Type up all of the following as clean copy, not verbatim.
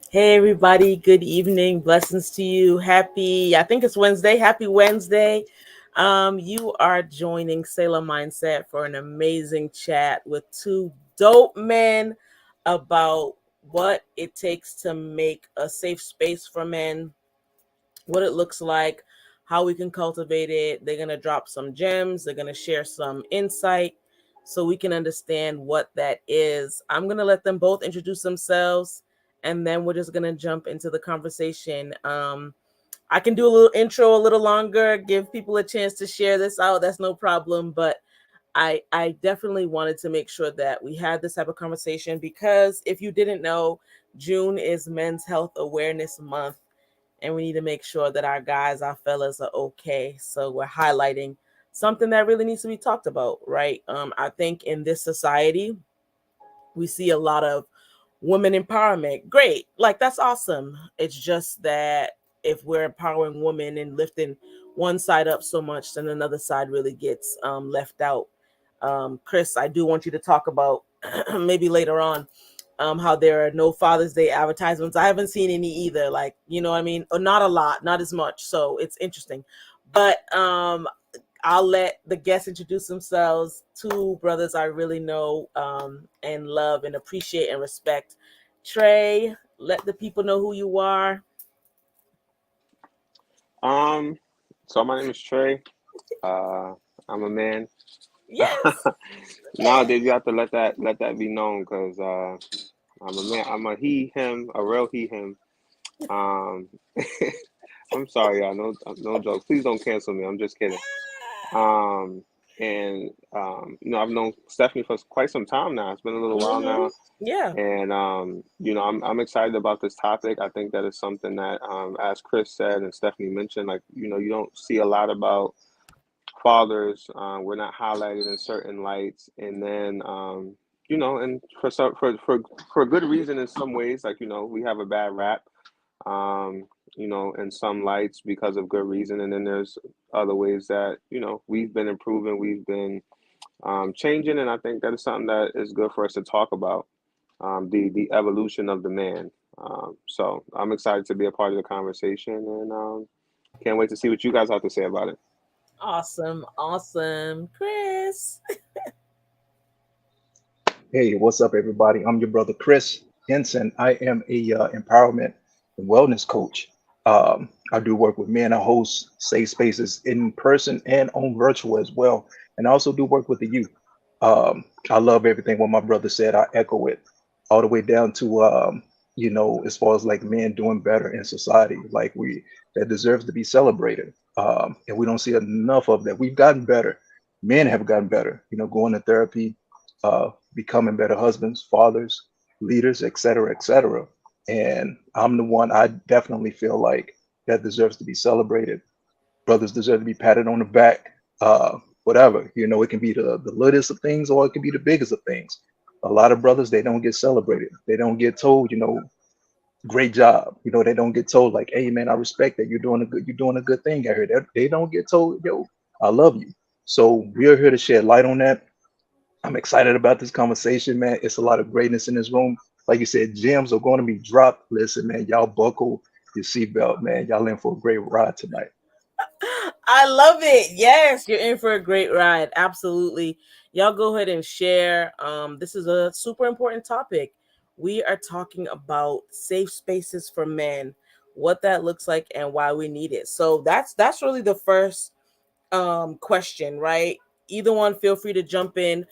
Hey everybody, good evening. Blessings to you. I think it's Wednesday. Happy Wednesday. You are joining Selah Mindset for an amazing chat with two dope men about what it takes to make a safe space for men, what it looks like, how we can cultivate it. They're going to drop some gems, they're going to share some insight so we can understand what that is. I'm going to let them both introduce themselves and then we're just going to jump into the conversation. I can do a little intro a little longer, give people a chance to share this out. That's no problem. But I definitely wanted to make sure that we had this type of conversation because if you didn't know, June is Men's Health Awareness Month and we need to make sure that our guys, our fellas are okay. So we're highlighting something that really needs to be talked about, right? I think in this society, we see a lot of women empowerment. Great. Like that's awesome. It's just that if we're empowering women and lifting one side up so much, then another side really gets left out. Chris, I do want you to talk about maybe later on how there are no Father's Day advertisements. I haven't seen any either. Like, you know what I mean? Or not a lot, not as much. So it's interesting. But I'll let the guests introduce themselves. Two brothers I really know and love and appreciate and respect. Trey, let the people know who you are. Um, so my name is Trey. Uh, I'm a man. Yes. Nowadays you have to let that be known because I'm a man. I'm a he, him, a real he, him. Um, I'm sorry, y'all. No jokes. Please don't cancel me. I'm just kidding. Um, and I've known Stephanie for quite some time now. It's been a little while Mm-hmm. now, Yeah. and I'm excited about this topic. I think that is something that, as Chris said and Stephanie mentioned, like you don't see a lot about fathers. We're not highlighted in certain lights, and then and for good reason in some ways. Like we have a bad rap. In some lights because of good reason, and then there's other ways that we've been improving, we've been changing, and I think that is something that is good for us to talk about. The evolution of the man. So I'm excited to be a part of the conversation, and can't wait to see what you guys have to say about it. Awesome. Awesome. Chris. Hey, what's up, everybody? I'm your brother Chris Henson. I am a empowerment and wellness coach. I do work with men. I host safe spaces in person and on virtual as well, and I also do work with the youth. I love everything what my brother said. I echo it all the way down to as far as like men doing better in society, like we that deserves to be celebrated. And we don't see enough of that. We've gotten better. Men have gotten better. Going to therapy, becoming better husbands, fathers, leaders, etc., etc. And I'm the one I definitely feel like that deserves to be celebrated. Brothers deserve to be patted on the back. Whatever, it can be the littlest of things or it can be the biggest of things. A lot of brothers, they don't get celebrated. They don't get told, great job. They don't get told like, hey man, I respect that you're doing a good thing out here. They don't get told, yo, I love you. So we are here to shed light on that. I'm excited about this conversation, man. It's a lot of greatness in this room. Like you said, gems are going to be dropped. Listen, man, y'all buckle your seatbelt, man. Y'all in for a great ride tonight. I love it. Yes, you're in for a great ride. Absolutely. Y'all go ahead and share. This is a super important topic. We are talking about safe spaces for men, what that looks like and why we need it. So that's really the first question, right? Either one, feel free to jump in.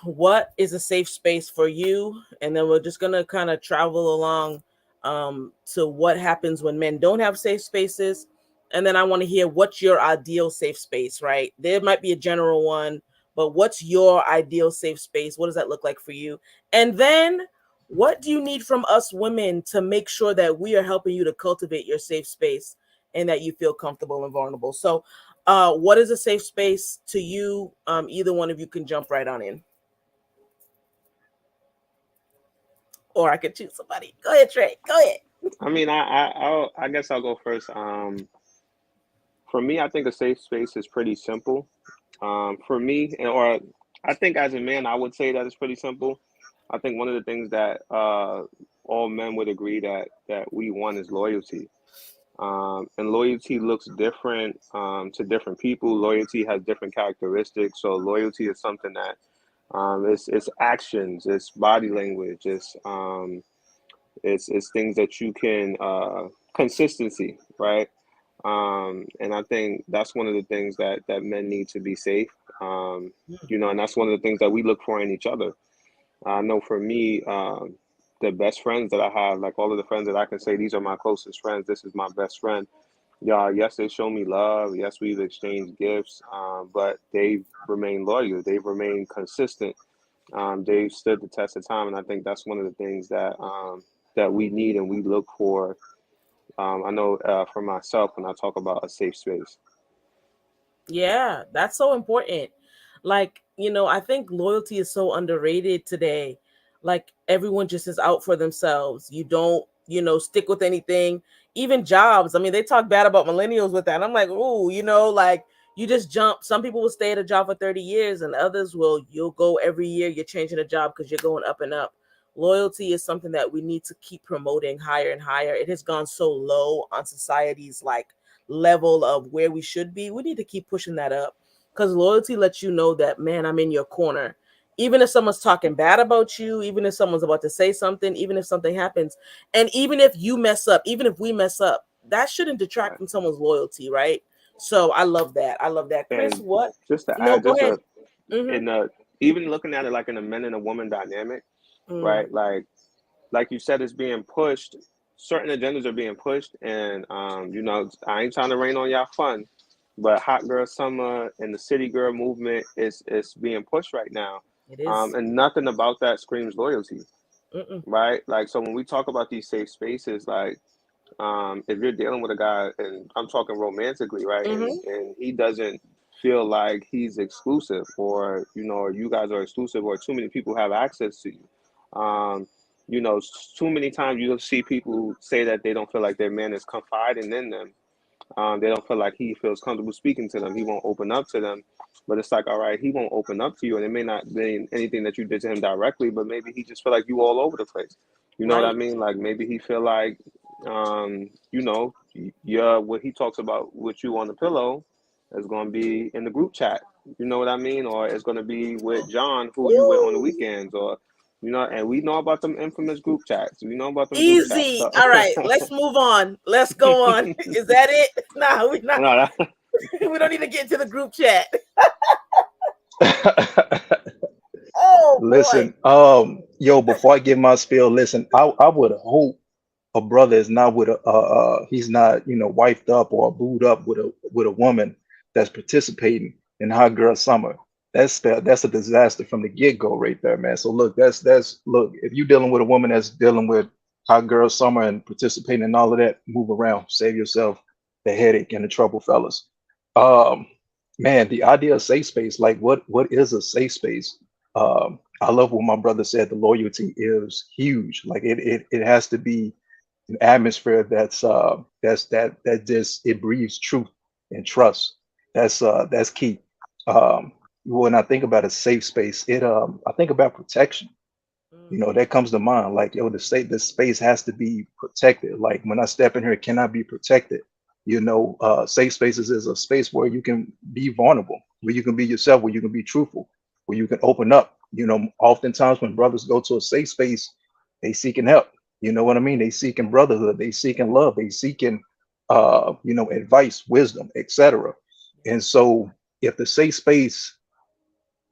What is a safe space for you? And then we're just gonna kind of travel along to what happens when men don't have safe spaces. And then I want to hear what's your ideal safe space, right? There might be a general one, but what's your ideal safe space? What does that look like for you? And then what do you need from us women to make sure that we are helping you to cultivate your safe space and that you feel comfortable and vulnerable? So, what is a safe space to you? Either one of you can jump right on in. Or I could choose somebody. Go ahead, Trey. Go ahead. I mean, I guess I'll go first. For me, I think a safe space is pretty simple. For me, or I think as a man, I would say that it's pretty simple. I think one of the things that all men would agree that we want is loyalty. And loyalty looks different to different people. Loyalty has different characteristics. So loyalty is something that it's actions, it's body language, it's things that you can consistency, right? And I think that's one of the things that men need to be safe. And that's one of the things that we look for in each other. I know for me, the best friends that I have, like all of the friends that I can say these are my closest friends. This is my best friend. Yeah, yes, they show me love. Yes, we've exchanged gifts, but they've remained loyal. They've remained consistent. They've stood the test of time, and I think that's one of the things that we need and we look for. I know for myself when I talk about a safe space. Yeah, that's so important. Like, I think loyalty is so underrated today. Like, everyone just is out for themselves. You don't, stick with anything. Even jobs. I mean, they talk bad about millennials with that. And I'm like, ooh, like you just jump. Some people will stay at a job for 30 years and others you'll go every year. You're changing a job because you're going up and up. Loyalty is something that we need to keep promoting higher and higher. It has gone so low on society's like level of where we should be. We need to keep pushing that up because loyalty lets you know that, man, I'm in your corner. Even if someone's talking bad about you, even if someone's about to say something, even if something happens, and even if you mess up, even if we mess up, that shouldn't detract Right. from someone's loyalty, right? So I love that. I love that. Chris, And what? just to No, add, go just ahead. a Mm-hmm. in even looking at it like in a men and a woman dynamic, Mm, right? Like you said, it's being pushed. Certain agendas are being pushed, and I ain't trying to rain on y'all fun, but hot girl summer and the city girl movement is being pushed right now, it is. and nothing about that screams loyalty, Mm-mm. right? Like so when we talk about these safe spaces, like if you're dealing with a guy, and I'm talking romantically, right, and Mm-hmm. and he doesn't feel like he's exclusive, or or you guys are exclusive, or too many people have access to you. Too many times you'll see people say that they don't feel like their man is confiding in them. They don't feel like he feels comfortable speaking to them. He won't open up to them. But it's like, all right, he won't open up to you, and it may not be anything that you did to him directly, but maybe he just feel like you all over the place. You know what I Right. mean? Like maybe he feel like, yeah, what he talks about with you on the pillow is going to be in the group chat. You know what I mean? Or it's going to be with John, who you with on the Ooh. weekends, or and we know about them infamous group chats. We know about them group chats. Easy. So, All right, let's move on. Let's go on. Is that it? Nah, we not. no, We don't need to get into the group chat. Oh boy. Listen, yo, before I give my spiel, listen, I would hope a brother is not with he's not, wifed up or booed up with a woman that's participating in hot girl summer. That's a disaster from the get-go right there, man. So look, that's look, if you're dealing with a woman that's dealing with hot girl summer and participating in all of that, move around, save yourself the headache and the trouble, fellas. Um, man, the idea of safe space, like what is a safe space? I love what my brother said. The loyalty is huge. Like it has to be an atmosphere that just it breathes truth and trust. That's key. When I think about a safe space, I think about protection. Mm, That comes to mind. Like, yo, the space has to be protected. Like when I step in here, it cannot be protected. Safe spaces is a space where you can be vulnerable, where you can be yourself, where you can be truthful, where you can open up. Oftentimes when brothers go to a safe space, they seeking help. You know what I mean? They seeking brotherhood, they seeking love, they seeking advice, wisdom, etc. And so if the safe space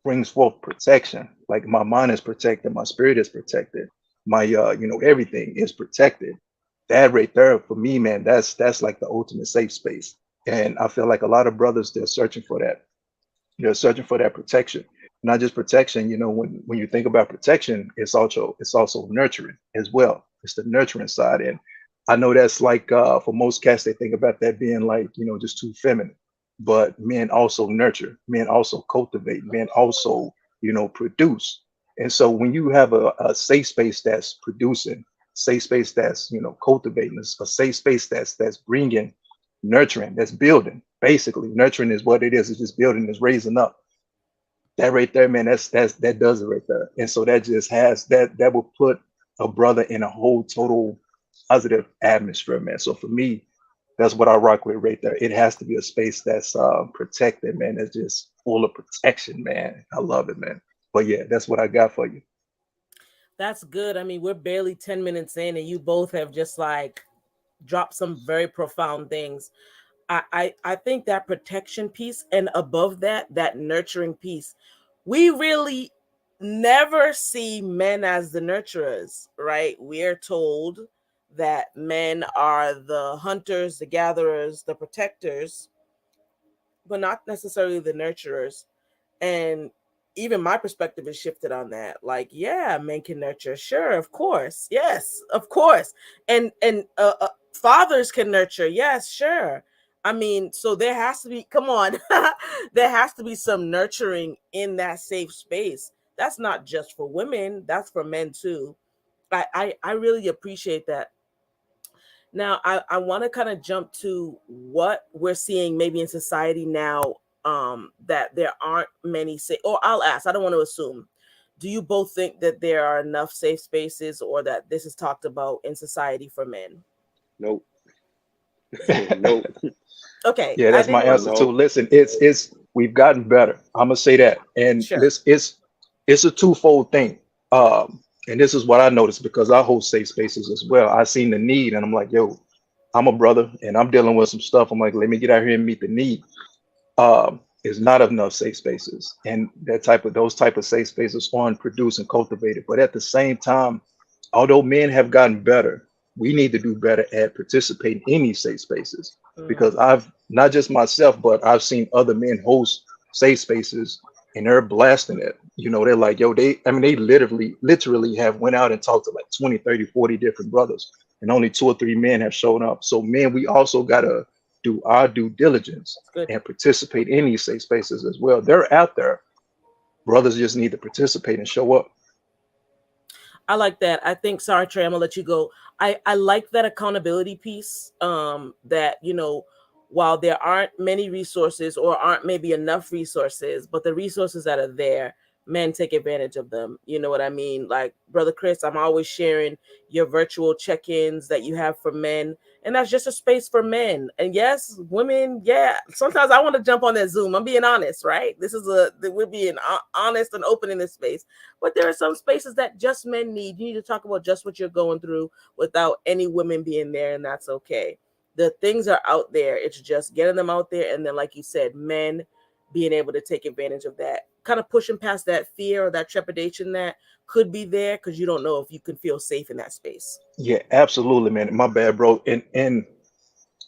brings forth protection. Like my mind is protected, my spirit is protected, my everything is protected. That right there for me, man, that's like the ultimate safe space. And I feel like a lot of brothers they're searching for that. They're searching for that protection. Not just protection, when you think about protection, it's also nurturing as well. It's the nurturing side. And I know that's like for most cats, they think about that being like, just too feminine. But men also nurture, men also cultivate, men also, produce. And so when you have a safe space that's producing, safe space that's, cultivating, a safe space that's bringing nurturing, that's building. Basically, nurturing is what it is. It's just building, it's raising up. that right there, man, that does it right there. And so that just has that will put a brother in a whole total positive atmosphere, man. So for me, that's what I rock with right there. It has to be a space that's protected, man. That's just full of protection, man. I love it, man. But yeah, that's what I got for you. That's good. I mean, we're barely 10 minutes in, and you both have just like dropped some very profound things. I think that protection piece, and above that, that nurturing piece, we really never see men as the nurturers, right? We're told that men are the hunters, the gatherers, the protectors, but not necessarily the nurturers. And even my perspective is shifted on that. Like, yeah, men can nurture, sure, of course, yes, of course, and fathers can nurture, yes, sure. I mean, so there has to be, come on, there has to be some nurturing in that safe space. That's not just for women, that's for men too. I really appreciate that. Now, I want to kind of jump to what we're seeing maybe in society now, that there aren't many say, or I'll ask, I don't want to assume. Do you both think that there are enough safe spaces or that this is talked about in society for men? Nope. Nope. Okay, Yeah, I that's my didn't want answer too. Nope. Listen, it's we've gotten better. I'm gonna say that, and sure. it's a twofold thing. And this is what I noticed because I host safe spaces as well. I seen the need, and I'm like, yo, I'm a brother, and I'm dealing with some stuff. I'm like, let me get out here and meet the need. Is not enough safe spaces, and those type of safe spaces aren't produced and cultivated. But at the same time, although men have gotten better, we need to do better at participating in these safe spaces because Mm, I've not just myself, but I've seen other men host safe spaces and they're blasting it. You know, they're like, yo, they literally have went out and talked to like 20, 30, 40 different brothers, and only two or three men have shown up. So, men, we also gotta do our due diligence that's good. and participate in these safe spaces as well. They're out there. Brothers just need to participate and show up. I like that. I think, sorry, Trey, I'm gonna let you go. I like that accountability piece. That, while there aren't many resources or aren't maybe enough resources, but the resources that are there, men take advantage of them. You know what I mean? Like, Brother Chris, I'm always sharing your virtual check-ins that you have for men. And that's just a space for men. And yes, women, yeah. Sometimes I want to jump on that Zoom. I'm being honest, right? We're being honest and open in this space. But there are some spaces that just men need. You need to talk about just what you're going through without any women being there, and that's okay. The things are out there. It's just getting them out there, and then, like you said, men being able to take advantage of that, kind of pushing past that fear or that trepidation that could be there because you don't know if you can feel safe in that space. Yeah, absolutely, man. My bad, bro. And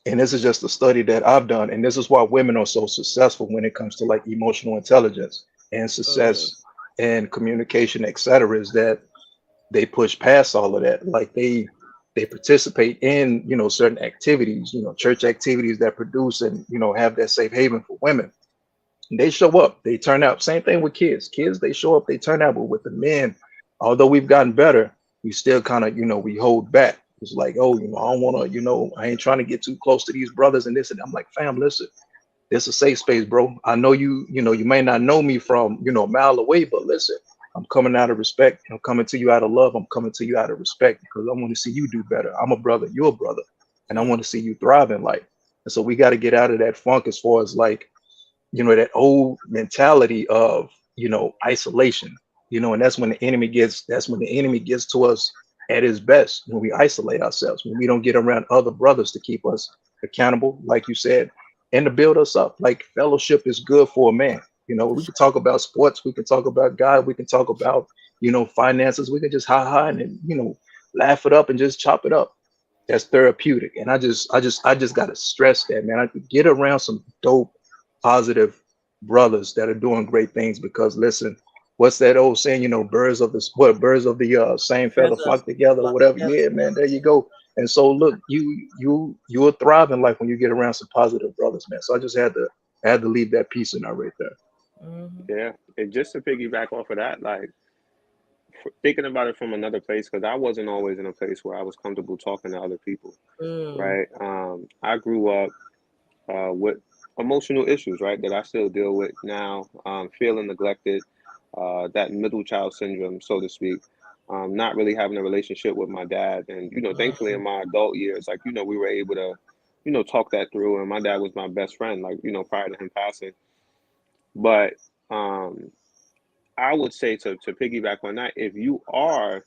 this is just a study that I've done, and this is why women are so successful when it comes to like emotional intelligence and Mm, success and communication, etc. Is that they push past all of that. Like they participate in certain activities, church activities that produce and have that safe haven for women. They show up, they turn out. Same thing with kids. Kids, they show up, they turn out. But with the men, although we've gotten better, we still kind of, we hold back. It's like, oh, I don't want to, I ain't trying to get too close to these brothers and this. And I'm like, fam, listen, this is a safe space, bro. I know you may not know me from, a mile away, but listen, I'm coming out of respect. I'm coming to you out of love. I'm coming to you out of respect because I want to see you do better. I'm a brother, you're a brother, and I mm. want to see you thrive in life. And so we got to get out of that funk as far as like that old mentality of, isolation, and that's when the enemy gets to us at his best, when we isolate ourselves, when we don't get around other brothers to keep us accountable, like you said, and to build us up. Like fellowship is good for a man. We can talk about sports, we can talk about God, we can talk about, finances, we can just hi and, laugh it up and just chop it up. That's therapeutic. And I just gotta stress that, man. I could get around some dope, positive brothers that are doing great things because listen, what's that old saying, birds of the same feather Feather flock together or flock whatever. together. Yeah, man, there you go. And so look, you'll thrive in life when you get around some positive brothers, man. So I had to leave that piece in there right there. Mhm. Yeah. And just to piggyback off of that, like thinking about it from another place, because I wasn't always in a place where I was comfortable talking to other people, Mm, right? I grew up with emotional issues, right, that I still deal with now, feeling neglected, that middle child syndrome, so to speak, not really having a relationship with my dad. And, thankfully in Mm, my adult years, like, we were able to, talk that through. And my dad was my best friend, like, prior to him passing. But um, I would say to piggyback on that, if you are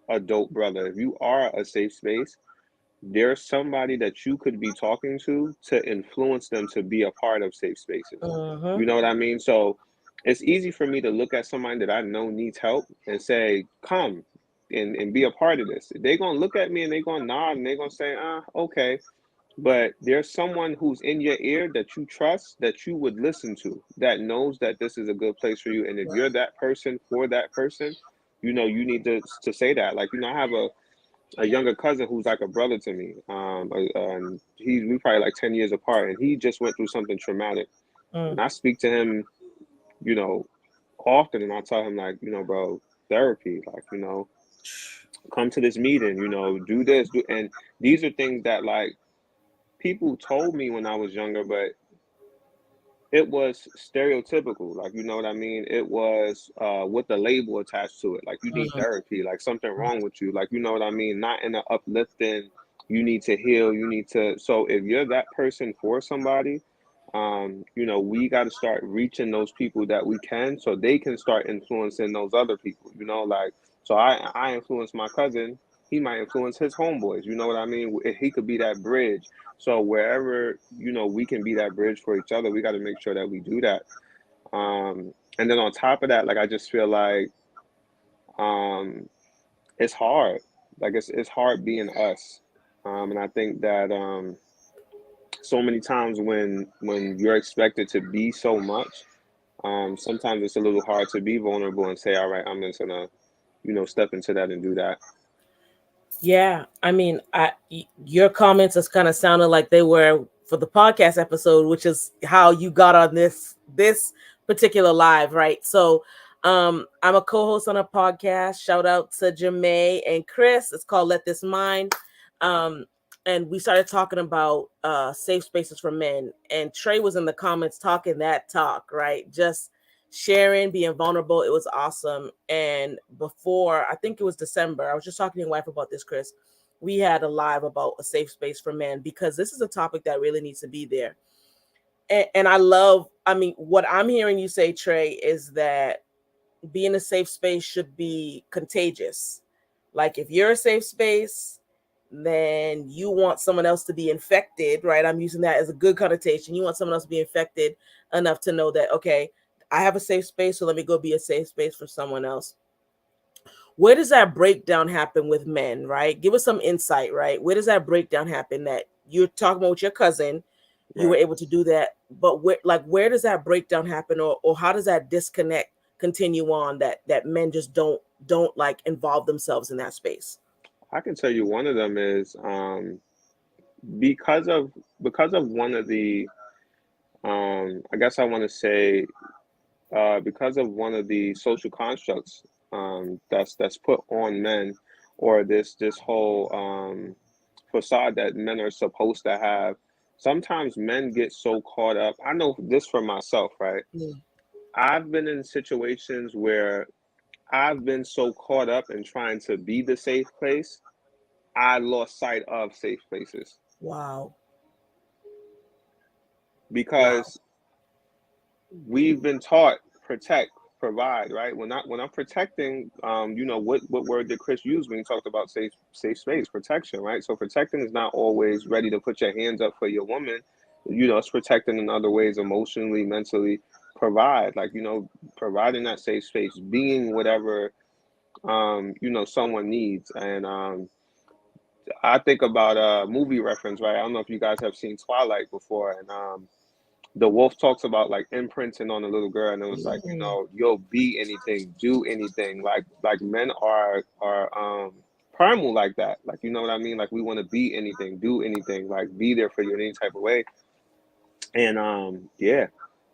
a dope brother, if you are a safe space, there's somebody that you could be talking to influence them to be a part of safe spaces. mhm. You know what I mean? So it's easy for me to look at somebody that I know needs help and say, come and be a part of this. They're gonna look at me and they're gonna nod and they're gonna say, okay. But there's someone who's in your ear that you trust, that you would listen to, that knows that this is a good place for you. And if you're that person for that person, you need to say that. Like, I have a younger cousin who's like a brother to me. We probably like 10 years apart, and he just went through something traumatic. Mm. And I speak to him, you know, often, and I tell him like, bro, therapy, like, come to this meeting, do this, do, and these are things that like people told me when I was younger, but it was stereotypical, like, you know what I mean? It was with the label attached to it, like you need Mhm. therapy, like something wrong with you, like, you know what I mean? Not in an uplifting, you need to heal, you need to. So if you're that person for somebody, we got to start reaching those people that we can, so they can start influencing those other people. Like, so I influence my cousin, he might influence his homeboys. You know what I mean? He could be that bridge. So wherever, we can be that bridge for each other, we got to make sure that we do that. And then on top of that, like, I just feel like um, it's hard. Like, it's hard being us. And I think that so many times when you're expected to be so much, sometimes it's a little hard to be vulnerable and say, all right, I'm just gonna, step into that and do that. Yeah, I mean, your comments just kind of sounded like they were for the podcast episode, which is how you got on this particular live, right? So, I'm a co-host on a podcast. Shout out to Jamae and Chris. It's called Let This Mind. Um, and we started talking about safe spaces for men. And Trey was in the comments talking that talk, right? Just sharing, being vulnerable. It was awesome. And before, I think it was December, I was just talking to your wife about this, Chris. We had a live about a safe space for men because this is a topic that really needs to be there. And I love, I mean, what I'm hearing you say, Trey, is that being a safe space should be contagious. Like if you're a safe space, then you want someone else to be infected, right? I'm using that as a good connotation. You want someone else to be infected enough to know that, okay, I have a safe space, so let me go be a safe space for someone else. Where does that breakdown happen with men, right? Give us some insight, right? Where does that breakdown happen that you're talking about with your cousin? You were Right. able to do that, but where does that breakdown happen, or how does that disconnect continue on that men just don't like involve themselves in that space? I can tell you one of them is because of one of the I guess I want to say because of one of the social constructs that's put on men, or this whole facade that men are supposed to have. Sometimes men get so caught up. I know this for myself, right? Mm. I've been in situations where I've been so caught up in trying to be the safe place, I lost sight of safe places Wow. Wow. because we've been taught protect, provide, right? When I'm protecting, what word did Chris use when he talked about safe space, protection, right? So protecting is not always ready to put your hands up for your woman. It's protecting in other ways, emotionally, mentally. Provide, like, providing that safe space, being whatever someone needs. And I think about a movie reference, right? I don't know if you guys have seen Twilight before, and the wolf talks about like imprinting on a little girl, and it was like, Mm. you'll be anything, do anything. Like men are primal like that. Like, you know what I mean? Like, we want to be anything, do anything, like be there for you in any type of way. And yeah,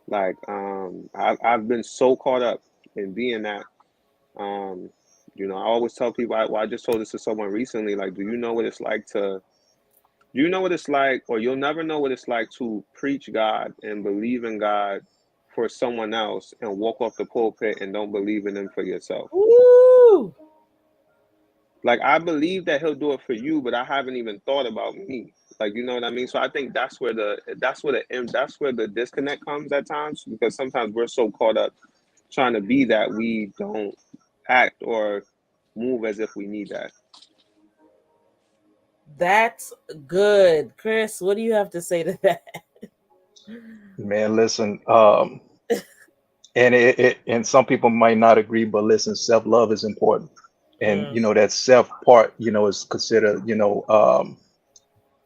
like I've been so caught up in being that. Um, I always tell people. I just told this to someone recently. Like, do you know what it's like to You know what it's like, or you'll never know what it's like to preach God and believe in God for someone else and walk off the pulpit and don't believe in Him for yourself. Woo! Like I believe that He'll do it for you, but I haven't even thought about me. Like you know what I mean. So I think that's where the disconnect comes at times because sometimes we're so caught up trying to be that we don't act or move as if we need that. That's good. Chris, what do you have to say to that? Man, listen, and and some people might not agree, but listen, self-love is important. And Mm, that self part, is considered,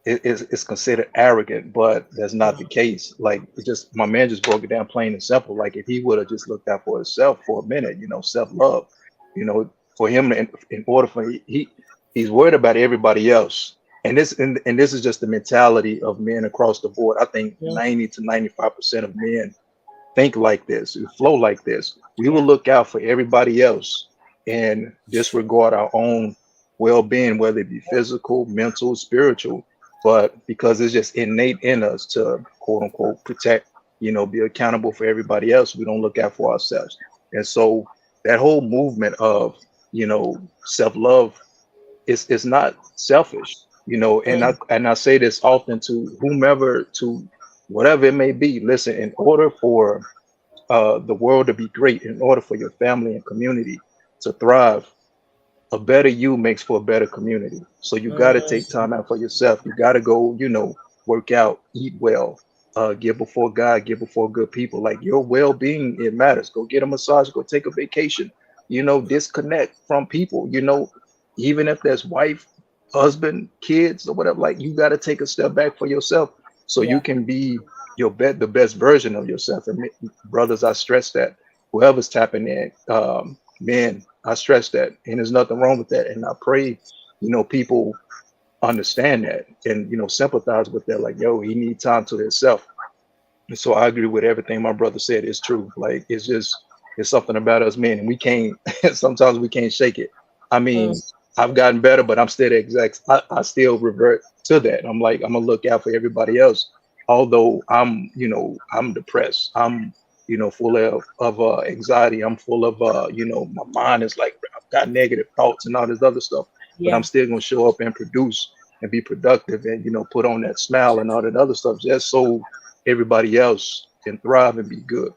it's considered arrogant, but that's not the case. Like it just my man just broke it down plain and simple. Like if he would have just looked out for himself for a minute, self-love, for him in order for he's worried about everybody else. And this is just the mentality of men across the board. I think yeah, 90 to 95% of men think like this, we flow like this. We will yeah, look out for everybody else and disregard our own well-being, whether it be physical, mental, spiritual. But because it's just innate in us to quote unquote protect, be accountable for everybody else, we don't look out for ourselves. And so that whole movement of, self-love is not selfish, and I say this often to whomever, to whatever it may be. Listen, in order for the world to be great, in order for your family and community to thrive, a better you makes for a better community. So you got to take mm, time out for yourself. You got to go, work out, eat well, get before God, get before good people. Like your well-being, it matters. Go get a massage, go take a vacation, disconnect from people, even if there's wife, husband, kids, or whatever. Like you got to take a step back for yourself so you yeah, can be the best version of yourself. And brothers, I stress that whoever's tapping in, men, I stress that, and there's nothing wrong with that. And I pray, people understand that and sympathize with that. Like, yo, he needs time to himself. And so I agree with everything my brother said. It's true. Like, it's something about us men, and we can't. Sometimes we can't shake it. I mean, mm, I've gotten better, but I'm still the exact. I still revert to that. I'm like, I'm gonna look out for everybody else, although I'm depressed. I'm full of anxiety. I'm full of my mind is like I've got negative thoughts and all this other stuff, but I'm yeah. still gonna show up and produce and be productive and put on that smile and all that other stuff just so everybody else can thrive and be good.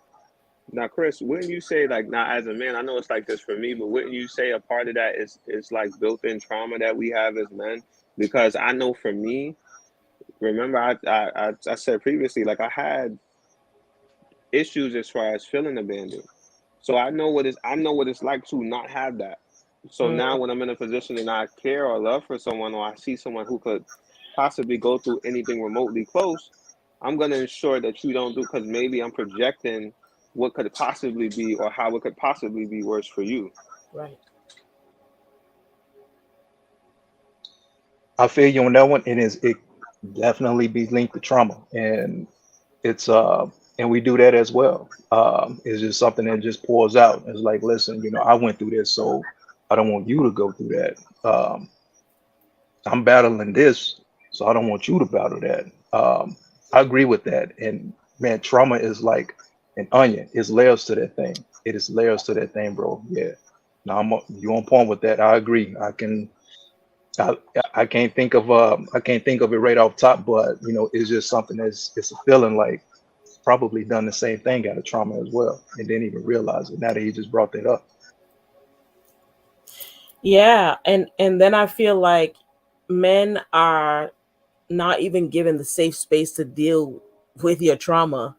Now, Chris, wouldn't you say like now as a man, I know it's like this for me, but wouldn't you say a part of that is like built-in trauma that we have as men? Because I know for me, remember I said previously, like I had issues as far as feeling abandoned. So I know what it's like to not have that. So now Mm, when I'm in a position and I care or love for someone or I see someone who could possibly go through anything remotely close, I'm gonna ensure that you don't do because maybe I'm projecting what could possibly be or how it could possibly be worse for you. right. I feel you on that one. It definitely be linked to trauma, and it's and we do that as well. It's just something that just pours out. It's like, listen, I went through this, so I don't want you to go through that. I'm battling this, so I don't want you to battle that. I agree with that. And man, trauma is like an onion. It's layers to that thing. It is layers to that thing, bro. Yeah. No, you on point with that. I agree. I, I can't think of I can't think of it right off top, but it's just something it's a feeling like probably done the same thing, got a trauma as well, and didn't even realize it. Now that he just brought that up. Yeah, and then I feel like men are not even given the safe space to deal with your trauma.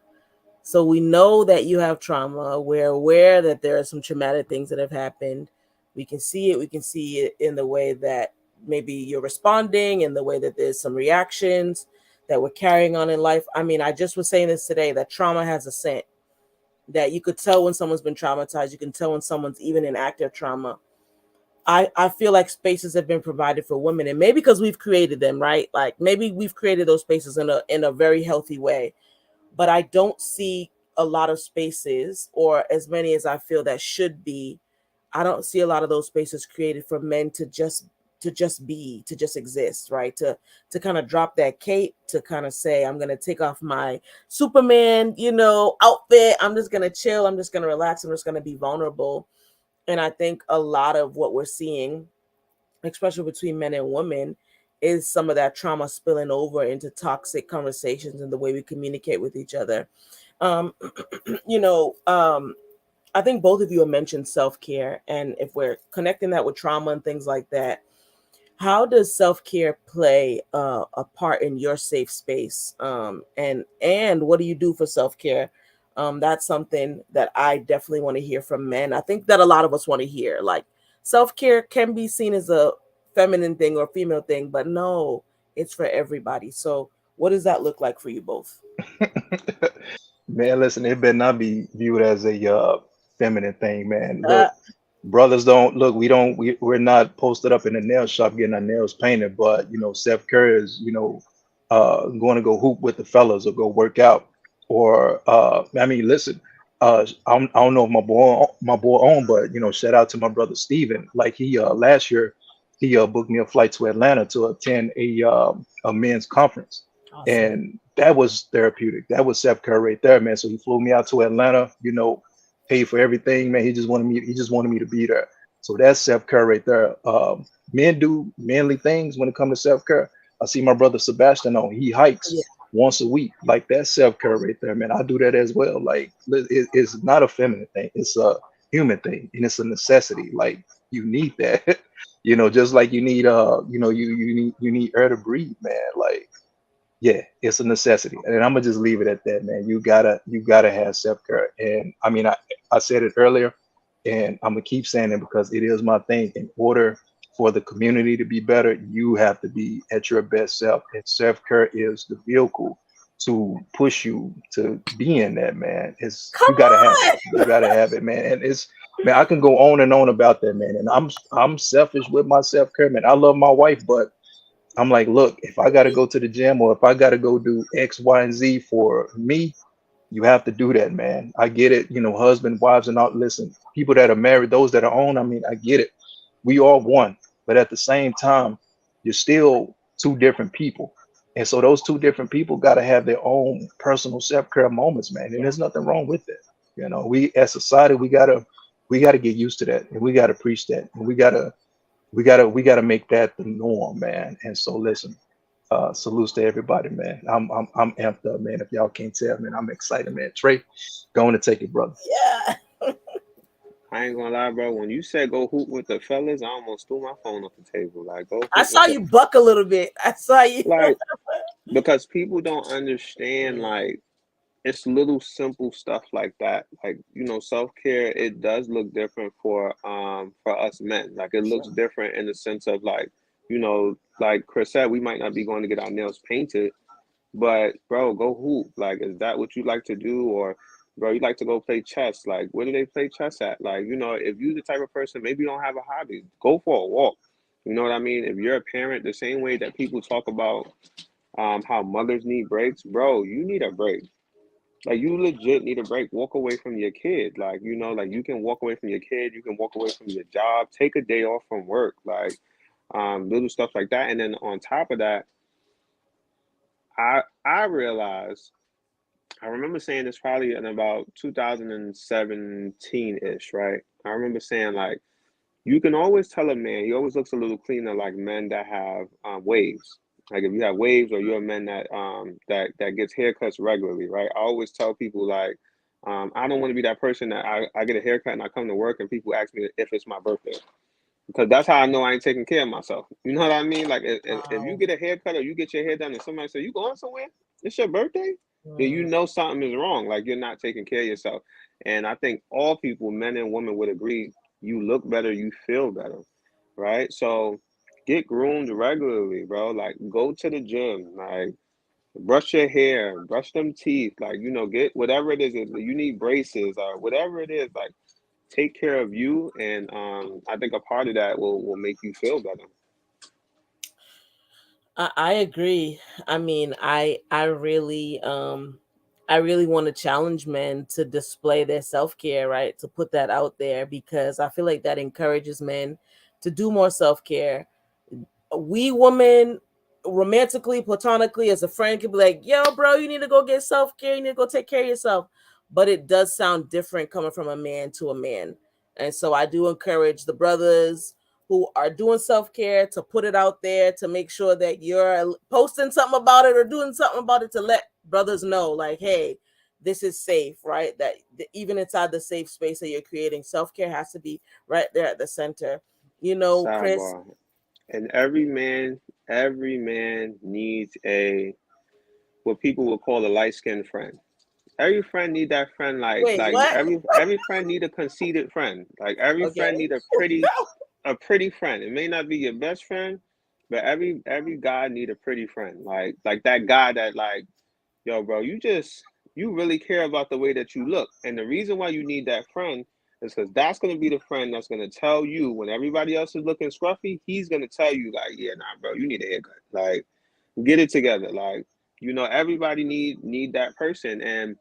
So we know that you have trauma. We're aware that there are some traumatic things that have happened. We can see it. We can see it in the way that maybe you're responding, in the way that there's some reactions that we're carrying on in life. I mean, I just was saying this today that trauma has a scent, that you could tell when someone's been traumatized. You can tell when someone's even in active trauma. I feel like spaces have been provided for women, and maybe because we've created them, right? Like maybe we've created those spaces in a very healthy way, but I don't see a lot of spaces, or as many as I feel that should be. I don't see a lot of those spaces created for men just be, to just exist, right? To kind of drop that cape, to kind of say, I'm gonna take off my Superman, outfit. I'm just gonna chill. I'm just gonna relax. I'm just gonna be vulnerable. And I think a lot of what we're seeing, especially between men and women, is some of that trauma spilling over into toxic conversations and the way we communicate with each other. Um, you know, um, I think both of you have mentioned self care, and if we're connecting that with trauma and things like that, how does self care play a part in your safe space? And what do you do for self care? That's something that I definitely want to hear from men. I think that a lot of us want to hear. Like, self care can be seen as a feminine thing or female thing, but no, it's for everybody. So, what does that look like for you both? Man, listen, it better not be viewed as a feminine thing, man. Uh, Look, brothers don't look. We're not posted up in the nail shop getting our nails painted, but Steph Curry is going to go hoop with the fellas or go work out, or I mean, listen, I don't know if my boy on, but shout out to my brother Steven. Like he last year he booked me a flight to Atlanta to attend a men's conference, awesome. and that was therapeutic. That was Steph Curry right there, man. So he flew me out to Atlanta, paid for everything, man. He just wanted me to be there. So that's self care right there. Men do manly things when it comes to self care. I see my brother Sebastian on. He hikes Yeah. once a week. Like that's self care right there, man. I do that as well. Like it's not a feminine thing. It's a human thing, and it's a necessity. Like you need that. Just like you need you need air to breathe, man. Like yeah, it's a necessity, and I'm gonna just leave it at that, man. You gotta have self care, and I mean, I said it earlier, and I'm gonna keep saying it because it is my thing. In order for the community to be better, you have to be at your best self, and self care is the vehicle to push you to be in that, man. It's Come you gotta have it. on. You gotta have it, man. And it's man, I can go on and on about that, man. And I'm selfish with my self care, man. I love my wife, but I'm like, look, if I got to go to the gym or if I got to go do X, Y, and Z for me, you have to do that, man. I get it. Husband, wives, and all. Listen, people that are married, those that are on, I mean, I get it. We all one. But at the same time, you're still two different people. And so those two different people got to have their own personal self-care moments, man. And Yeah. there's nothing wrong with it. We as society, we gotta get used to that and we gotta preach that. And we gotta make that the norm, man. And so listen, salutes to everybody, man. I'm amped up, man. If y'all can't tell, man, I'm excited, man. Trey, going to take it, brother. Yeah. I ain't gonna lie, bro. When you said go hoop with the fellas, I almost threw my phone off the table. Like go I hoop with saw the you buck a little bit. I saw you. like because people don't understand Yeah. like it's little simple stuff like that. Like, self care, it does look different for us men. Like it looks Sure. different in the sense of like Chris said, we might not be going to get our nails painted, but bro, go hoop. Like, is that what you like to do? Or bro, you like to go play chess? Like, where do they play chess at? Like, if you're the type of person, maybe you don't have a hobby, go for a walk. You know what I mean? If you're a parent, the same way that people talk about how mothers need breaks, bro, you need a break. Like you legit need a break. Walk away from your kid. Like, like you can walk away from your kid, you can walk away from your job, take a day off from work, like little stuff like that. And then on top of that, I realized I remember saying this probably in about 2017-ish, right? I remember saying like you can always tell a man, he always looks a little cleaner like men that have waves. Like if you have waves or you're a man that gets haircuts regularly, right? I always tell people like I don't want to be that person that I get a haircut and I come to work and people ask me if it's my birthday. Because that's how I know I ain't taking care of myself. You know what I mean? Like if you Wow. get a haircut or you get your hair done and somebody say, you going somewhere? It's your birthday? Then you Mm. know something is wrong. Like you're not taking care of yourself. And I think all people, men and women, would agree you look better, you feel better. Right? So get groomed regularly, bro. Like go to the gym. Like brush your hair, brush them teeth. Like, get whatever it is. If you need braces or whatever it is, like take care of you, and I think a part of that will make you feel better. I agree. I mean, I really want to challenge men to display their self-care, right? To put that out there because I feel like that encourages men to do more self-care, we women, romantically, platonically, as a friend, could be like, yo, bro, you need to go get self care. You need to go take care of yourself. But it does sound different coming from a man to a man. And so I do encourage the brothers who are doing self care to put it out there, to make sure that you're posting something about it or doing something about it, to let brothers know, like, hey, this is safe, right? That even inside the safe space that you're creating, self care has to be right there at the center. Chris. Sidebar. And every man needs a what people would call a light skinned friend. Every friend need that friend Wait, what? every friend need a conceited friend. Like every friend Okay. need a pretty friend. It may not be your best friend, but every guy need a pretty friend. Like that guy that like, yo, bro, you really care about the way that you look. And the reason why you need that friend is because that's gonna be the friend that's gonna tell you when everybody else is looking scruffy, he's gonna tell you like, yeah, nah, bro, you need a haircut. Like, get it together. Like, everybody need that person. And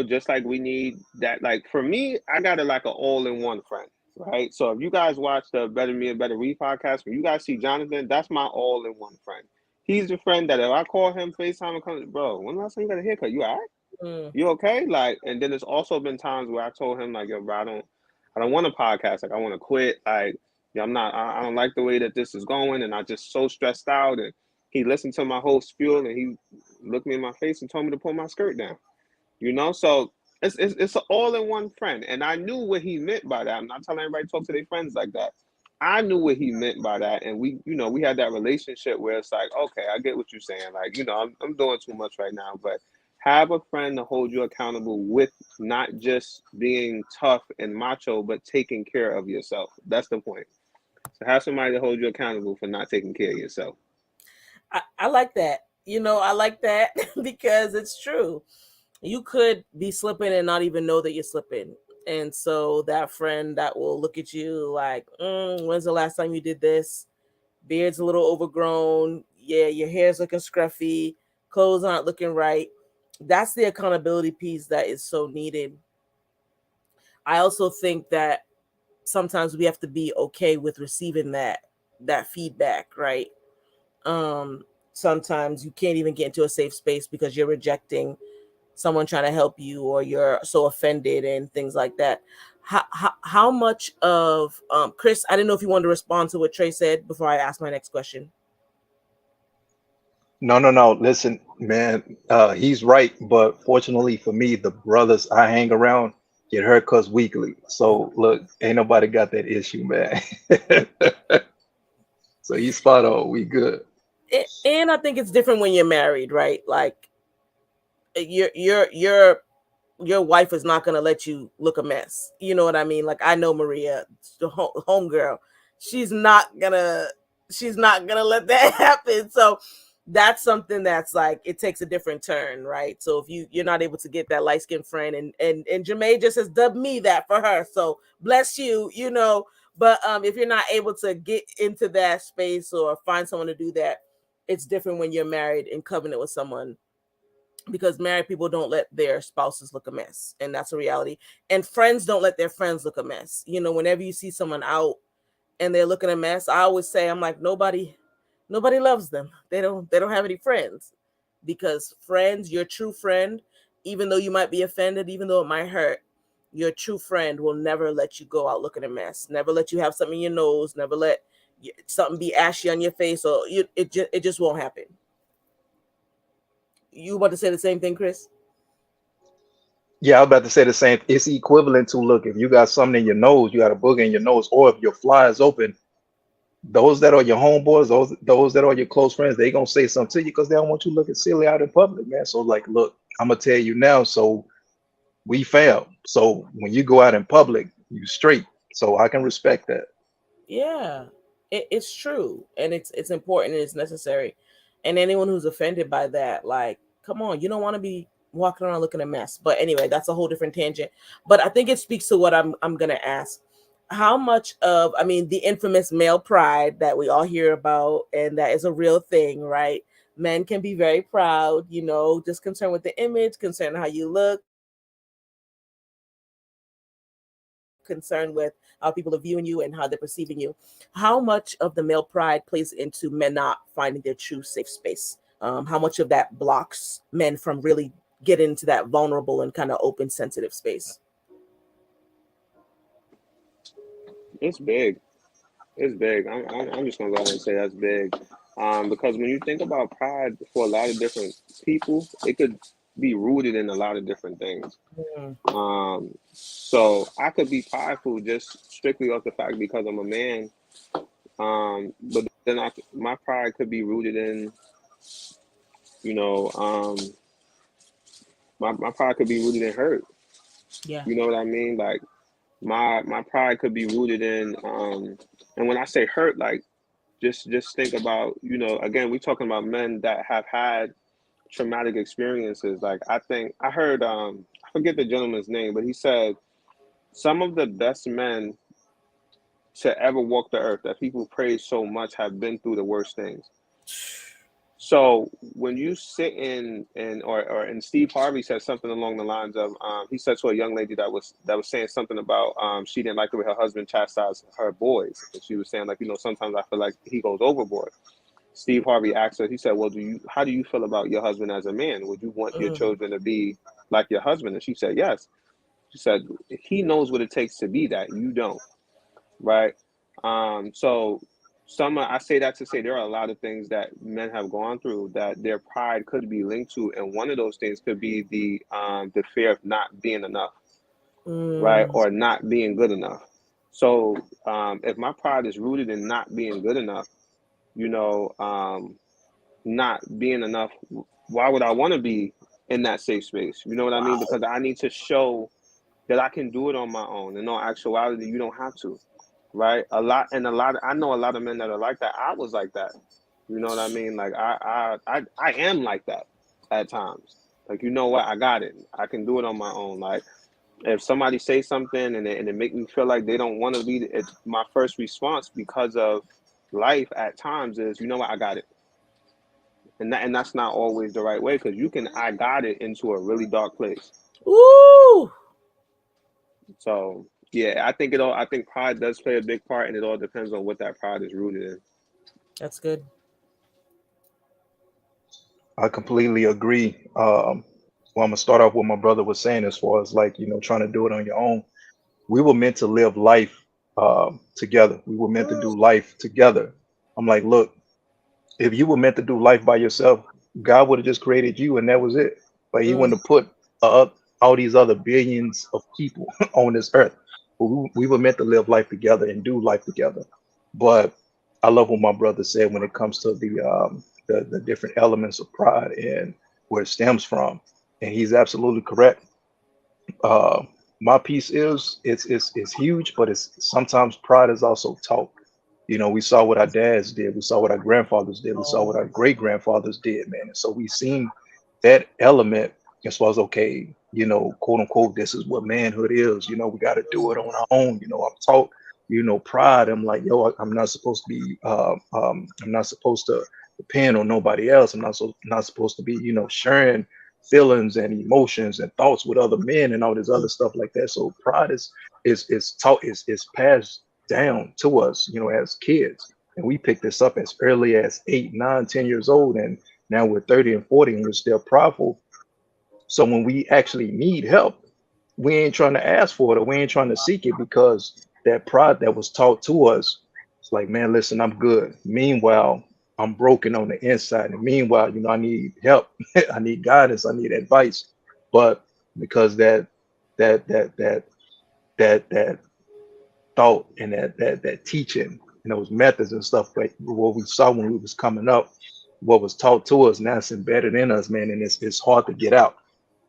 just like we need that, like for me, I got it like an all-in-one friend, right? So if you guys watch the Better Me and Better We podcast, when you guys see Jonathan, that's my all-in-one friend. He's the friend that if I call him FaceTime and come, bro, when last time you got a haircut? You all right? Mm. You okay? Like, and then there's also been times where I told him like, yo, bro, I don't want a podcast. Like, I want to quit. Like, yeah, I don't like the way that this is going, and I just so stressed out. And he listened to my whole spiel, and he looked me in my face and told me to pull my skirt down. So it's an all-in-one friend, and I knew what he meant by that. I'm not telling everybody to talk to their friends like that. I knew what he meant by that, and we had that relationship where it's like, okay, I get what you're saying. Like, I'm doing too much right now, but have a friend to hold you accountable with, not just being tough and macho, but taking care of yourself. That's the point. So have somebody to hold you accountable for not taking care of yourself. I like that. I like that because it's true. You could be slipping and not even know that you're slipping. And so that friend that will look at you like, when's the last time you did this? Beard's a little overgrown. Yeah, your hair's looking scruffy. Clothes aren't looking right. That's the accountability piece that is so needed. I also think that sometimes we have to be okay with receiving that feedback, right? um Sometimes you can't even get into a safe space because you're rejecting someone trying to help you, or you're so offended and things like that. How much of Chris, I didn't know if you wanted to respond to what Trey said before I ask my next question. No, no, no. Listen, man, he's right. But fortunately for me, the brothers I hang around get haircuts weekly. So look, ain't nobody got that issue, man. So he's spot on. We good. And I think it's different when you're married, right? Like your wife is not going to let you look a mess. You know what I mean? Like, I know Maria, the home girl. She's not gonna she's not gonna let that happen. So that's something that's like, it takes a different turn, right? So if you're not able to get that light skinned friend, and Jermaine just has dubbed me that for her. So bless you, But if you're not able to get into that space or find someone to do that, it's different when you're married in covenant with someone, because married people don't let their spouses look a mess, and that's a reality. And friends don't let their friends look a mess. Whenever you see someone out and they're looking a mess, I always say, I'm like, nobody loves them. They don't have any friends, because friends, your true friend, even though you might be offended, even though it might hurt, your true friend will never let you go out looking a mess, never let you have something in your nose, never let something be ashy on your face, or it just won't happen. You want to say the same thing, Chris? Yeah, I was about to say the same. It's equivalent to, look, if you got something in your nose, you got a booger in your nose, or if your fly is open, those that are your homeboys, those that are your close friends, they gonna say something to you because they don't want you looking silly out in public, man. So like, look, I'm gonna tell you now. So we fail. So when you go out in public, you straight. So I can respect that. Yeah, it's true, and it's important and it's necessary. And anyone who's offended by that, like, come on, you don't want to be walking around looking a mess. But anyway, that's a whole different tangent. But I think it speaks to what I'm gonna ask. How much of, I mean, the infamous male pride that we all hear about, and that is a real thing, right? Men can be very proud, just concerned with the image, concerned how you look, concerned with how people are viewing you and how they're perceiving you. How much of the male pride plays into men not finding their true safe space? How much of that blocks men from really getting into that vulnerable and kind of open, sensitive space? It's big. It's big. I'm just gonna go ahead and say that's big, because when you think about pride for a lot of different people, it could be rooted in a lot of different things. Mm, So I could be prideful just strictly off the fact because I'm a man. But then my pride could be rooted in, you know, my pride could be rooted in hurt. yeah. You know what I mean? Like my pride could be rooted in, and when I say hurt, like just think about, again, we're talking about men that have had traumatic experiences. Like I think I heard, I forget the gentleman's name, but he said some of the best men to ever walk the earth that people praise so much have been through the worst things. So when you sit in or and Steve Harvey said something along the lines of, he said to a young lady that was saying something about, she didn't like the way her husband chastised her boys, and she was saying, like, sometimes I feel like he goes overboard. Steve Harvey asked her, he said, well, how do you feel about your husband as a man? Would you want your Mm. children to be like your husband? And she said yes. She said he knows what it takes to be that, you don't, right? So I say that to say there are a lot of things that men have gone through that their pride could be linked to, and one of those things could be the fear of not being enough, right, Mm. or not being good enough. So if my pride is rooted in not being good enough, you know, not being enough, why would I want to be in that safe space? You know what I mean? Wow. Because I need to show that I can do it on my own. In all actuality, you don't have to, right? I know a lot of men that are like that. I was like that. You know what I mean? Like I am like that at times. Like, you know what? I got it. I can do it on my own. Like, if somebody say something and it make me feel like they don't want to be, it's my first response because of life at times is, you know what? I got it. And that's not always the right way, because you can I got it into a really dark place. Ooh, So yeah, I think pride does play a big part, and it all depends on what that pride is rooted in. that's good. I completely agree. Well, I'm gonna start off what my brother was saying as far as like, trying to do it on your own. We were meant to live life together. We were meant to do life together. I'm like, look, if you were meant to do life by yourself, God would have just created you and that was it. But He Mm. wouldn't have put all these other billions of people on this earth. But we were meant to live life together and do life together. But I love what my brother said when it comes to the different elements of pride and where it stems from. And he's absolutely correct. Uh, my piece is it's huge, but it's sometimes pride is also taught. We saw what our dads did, we saw what our grandfathers did, we saw what Oh. our great grandfathers did, man. And so we seen that element as far as okay, quote unquote, this is what manhood is. We got to do it on our own. I'm taught, pride. I'm like, yo, I'm not supposed to be, I'm not supposed to depend on nobody else. I'm not supposed to be, sharing feelings and emotions and thoughts with other men and all this Mm. other stuff like that. So pride is taught is passed down to us, as kids. And we picked this up as early as 8, 9, 10 years old. And now we're 30 and 40 and we're still prideful. So when we actually need help, we ain't trying to ask for it or we ain't trying to seek it because that pride that was taught to us, it's like, man, listen, I'm good. Meanwhile, I'm broken on the inside. And meanwhile, I need help. I need guidance. I need advice. But because that that that that thought and that teaching and those methods and stuff, but what we saw when we was coming up, what was taught to us, now it's embedded in us, man, and it's hard to get out.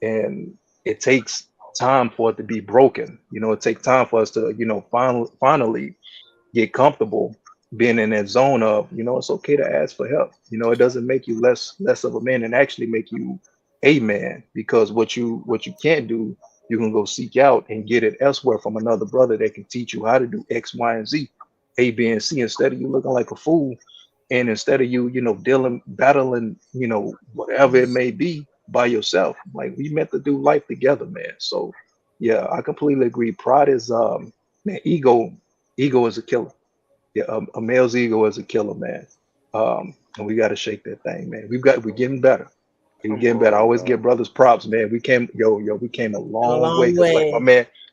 And it takes time for it to be broken. It takes time for us to, finally get comfortable being in that zone of, it's okay to ask for help. It doesn't make you less of a man and actually make you a man, because what you can't do, you can go seek out and get it elsewhere from another brother that can teach you how to do X, Y, and Z, A, B, and C, instead of you looking like a fool and instead of you, battling, whatever it may be by yourself. Like we meant to do life together, man. So yeah, I completely agree. Pride is man, ego is a killer. Yeah, a male's ego is a killer, man. And we got to shake that thing, man. We're getting better. We're Come getting better. I on, always give bro. brothers props, man. We came a In a long way. long Cause way.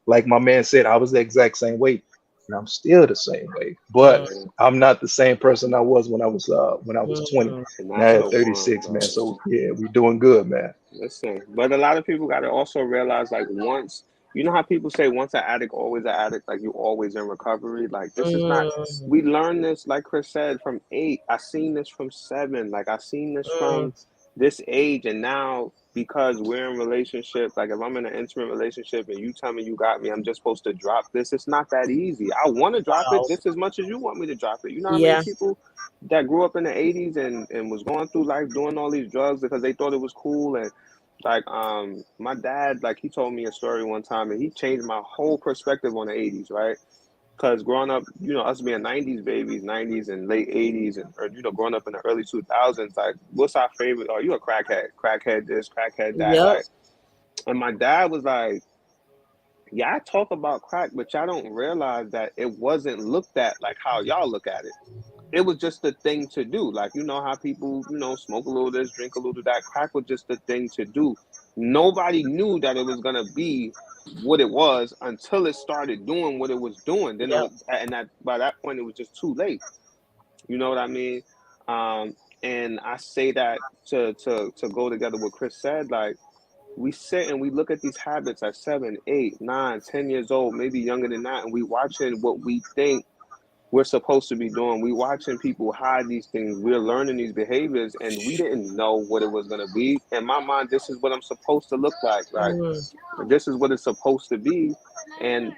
like my man said, I was the exact same weight, and I'm still the same way. But Mm, Yeah. I'm not the same person I was when I was 20. mm, And Now that's at the one, 36, man. bro. So yeah, we doing good, man. Listen, but a lot of people got to also realize, like, once you know how people say once an addict, always an addict, like you always in recovery. Like this is not. mm, We learned this, like Chris said, from 8. I seen this from 7. Like I seen this mm. from this age, and now because we're in relationship, like if I'm in an intimate relationship and you tell me you got me, I'm just supposed to drop this. It's not that easy. I want to drop it Wow. just as much as you want me to drop it. You know how many Yeah. people that grew up in the 80s and was going through life doing all these drugs because they thought it was cool. And like my dad, like he told me a story one time and he changed my whole perspective on the 80s, right? Because growing up, us being 90s babies, 90s and late 80s, and or growing up in the early 2000s, like what's our favorite? Oh, you a crackhead, crackhead this, crackhead that, Yep. like. And my dad was like, yeah, I talk about crack, but y'all don't realize that it wasn't looked at like how y'all look at it. It was just the thing to do. Like, you know how people, smoke a little this, drink a little that. Crack was just the thing to do. Nobody knew that it was gonna be what it was until it started doing what it was doing. Then it Yep. was, and that by that point it was just too late. You know what I mean? Um, and I say that to go together with Chris said. Like we sit and we look at these habits at 7, 8, 9, 10 years old, maybe younger than that, and we watching what we think we're supposed to be doing. We watching people hide these things. We're learning these behaviors, and we didn't know what it was gonna be. In my mind, this is what I'm supposed to look like. Like Mm, this is what it's supposed to be. And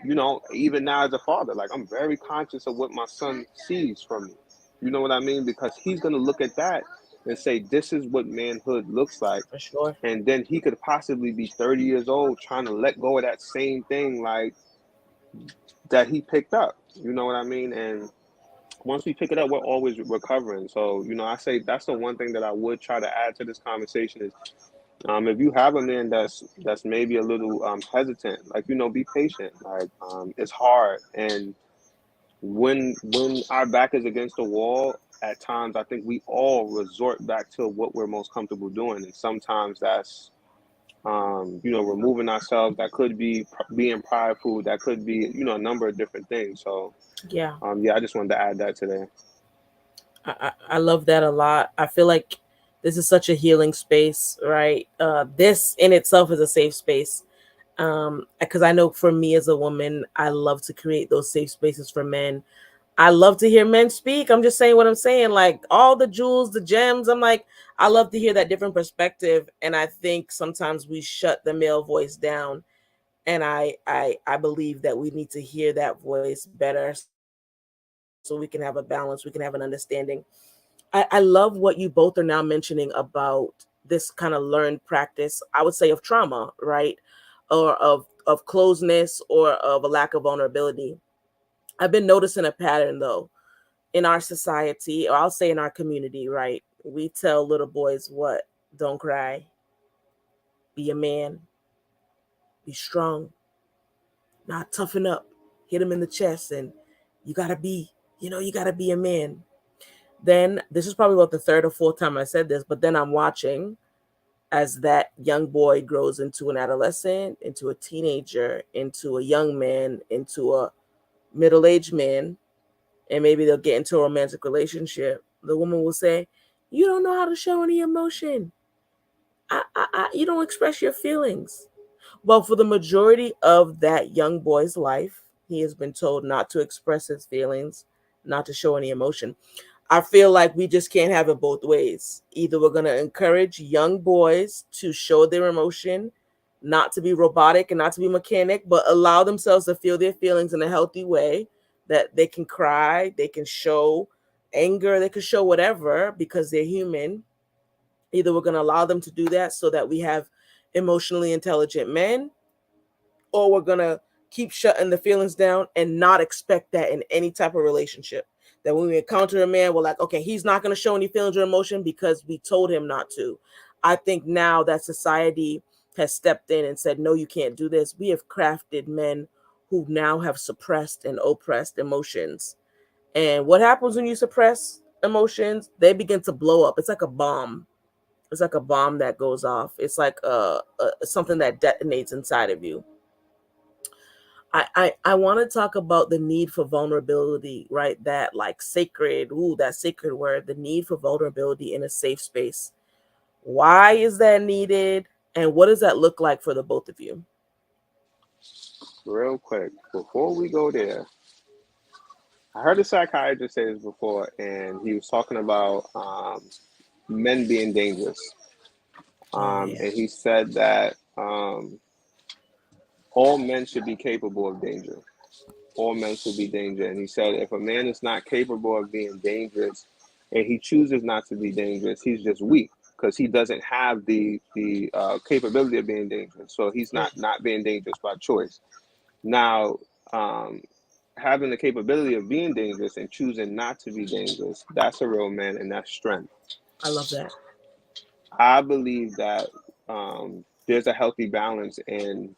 even now as a father, like I'm very conscious of what my son sees from me. You know what I mean? Because he's gonna look at that and say, "This is what manhood looks like." for sure. And then he could possibly be 30 years old trying to let go of that same thing, like that he picked up. You know what I mean? And once we pick it up, we're always recovering. So, I say that's the one thing that I would try to add to this conversation is, if you have a man that's maybe a little hesitant, like be patient. Like it's hard, and when our back is against the wall, at times I think we all resort back to what we're most comfortable doing, and sometimes that's removing ourselves. That could be being prideful. That could be a number of different things. So Yeah. yeah, I just wanted to add that today. I love that a lot. I feel like this is such a healing space, right? This in itself is a safe space. Because I know for me as a woman, I love to create those safe spaces for men. I love to hear men speak. I'm just saying what I'm saying. Like all the jewels, the gems. I'm like, I love to hear that different perspective. And I think sometimes we shut the male voice down. And I believe that we need to hear that voice better so we can have a balance, we can have an understanding. I love what you both are now mentioning about this kind of learned practice, I would say, of trauma, right? Or of closeness or of a lack of vulnerability. I've been noticing a pattern though in our society, or I'll say in our community, right? We tell little boys what? Don't cry, be a man, be strong, not toughen up, hit him in the chest, and you gotta be, you gotta be a man. Then this is probably about the third or fourth time I said this, but then I'm watching as that young boy grows into an adolescent, into a teenager, into a young man, into a middle aged man, and maybe they'll get into a romantic relationship. The woman will say, "You don't know how to show any emotion. You don't express your feelings." Well, for the majority of that young boy's life, he has been told not to express his feelings, not to show any emotion. I feel like we just can't have it both ways. Either we're going to encourage young boys to show their emotion, not to be robotic and not to be mechanic, but allow themselves to feel their feelings in a healthy way, that they can cry, they can show anger, they can show whatever because they're human. Either we're going to allow them to do that so that we have emotionally intelligent men, or we're gonna keep shutting the feelings down and not expect that in any type of relationship. That when we encounter a man, we're like, okay, he's not gonna show any feelings or emotion because we told him not to. I think now that society has stepped in and said, no, you can't do this. We have crafted men who now have suppressed and oppressed emotions. And what happens when you suppress emotions? They begin to blow up. It's like a bomb. It's like a bomb that goes off. It's like something that detonates inside of you. I want to talk about the need for vulnerability, right? That like sacred, ooh, that sacred word, the need for vulnerability in a safe space. Why is that needed? And what does that look like for the both of you? Real quick, before we go there, I heard a psychiatrist say this before, and he was talking about men being dangerous. Oh, yeah. And he said that all men should be capable of danger. All men should be dangerous. And he said if a man is not capable of being dangerous and he chooses not to be dangerous, he's just weak because he doesn't have the capability of being dangerous. So he's not being dangerous by choice. Now, um, having the capability of being dangerous and choosing not to be dangerous, that's a real man and that's strength. I love that. I believe that there's a healthy balance in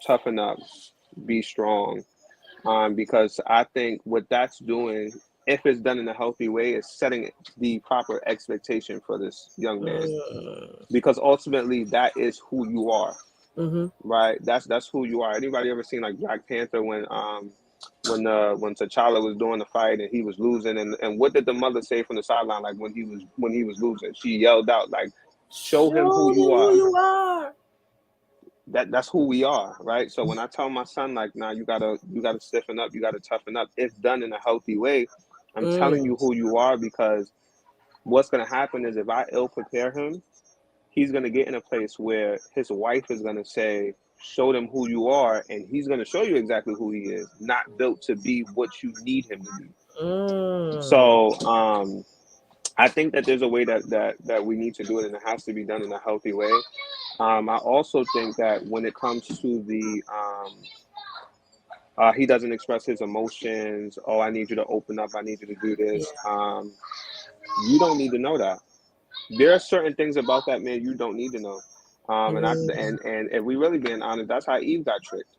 toughen up, be strong, because I think what that's doing, if it's done in a healthy way, is setting the proper expectation for this young man, Mm. because ultimately that is who you are, Mm-hmm. right? That's who you are. Anybody ever seen like Black Panther when T'Challa was doing the fight and he was losing, and what did the mother say from the sideline, like when he was losing? She yelled out like, "Show him who Show you them who are." you are. That's who we are, right? So when I tell my son like, "Nah, you gotta stiffen up, you gotta toughen up," if done in a healthy way, I'm telling Mm. you who you are, because what's gonna happen is if I ill prepare him, he's gonna get in a place where his wife is gonna say, "Show them who you are," and he's gonna show you exactly who he is, not built to be what you need him to be. Mm. So I think that there's a way that we need to do it, and it has to be done in a healthy way. I also think that when it comes to the he doesn't express his emotions. Oh, I need you to open up. I need you to do Yeah. this. You don't need to know that. There are certain things about that man you don't need to know. Mm. And if we really being honest, that's how Eve got tricked.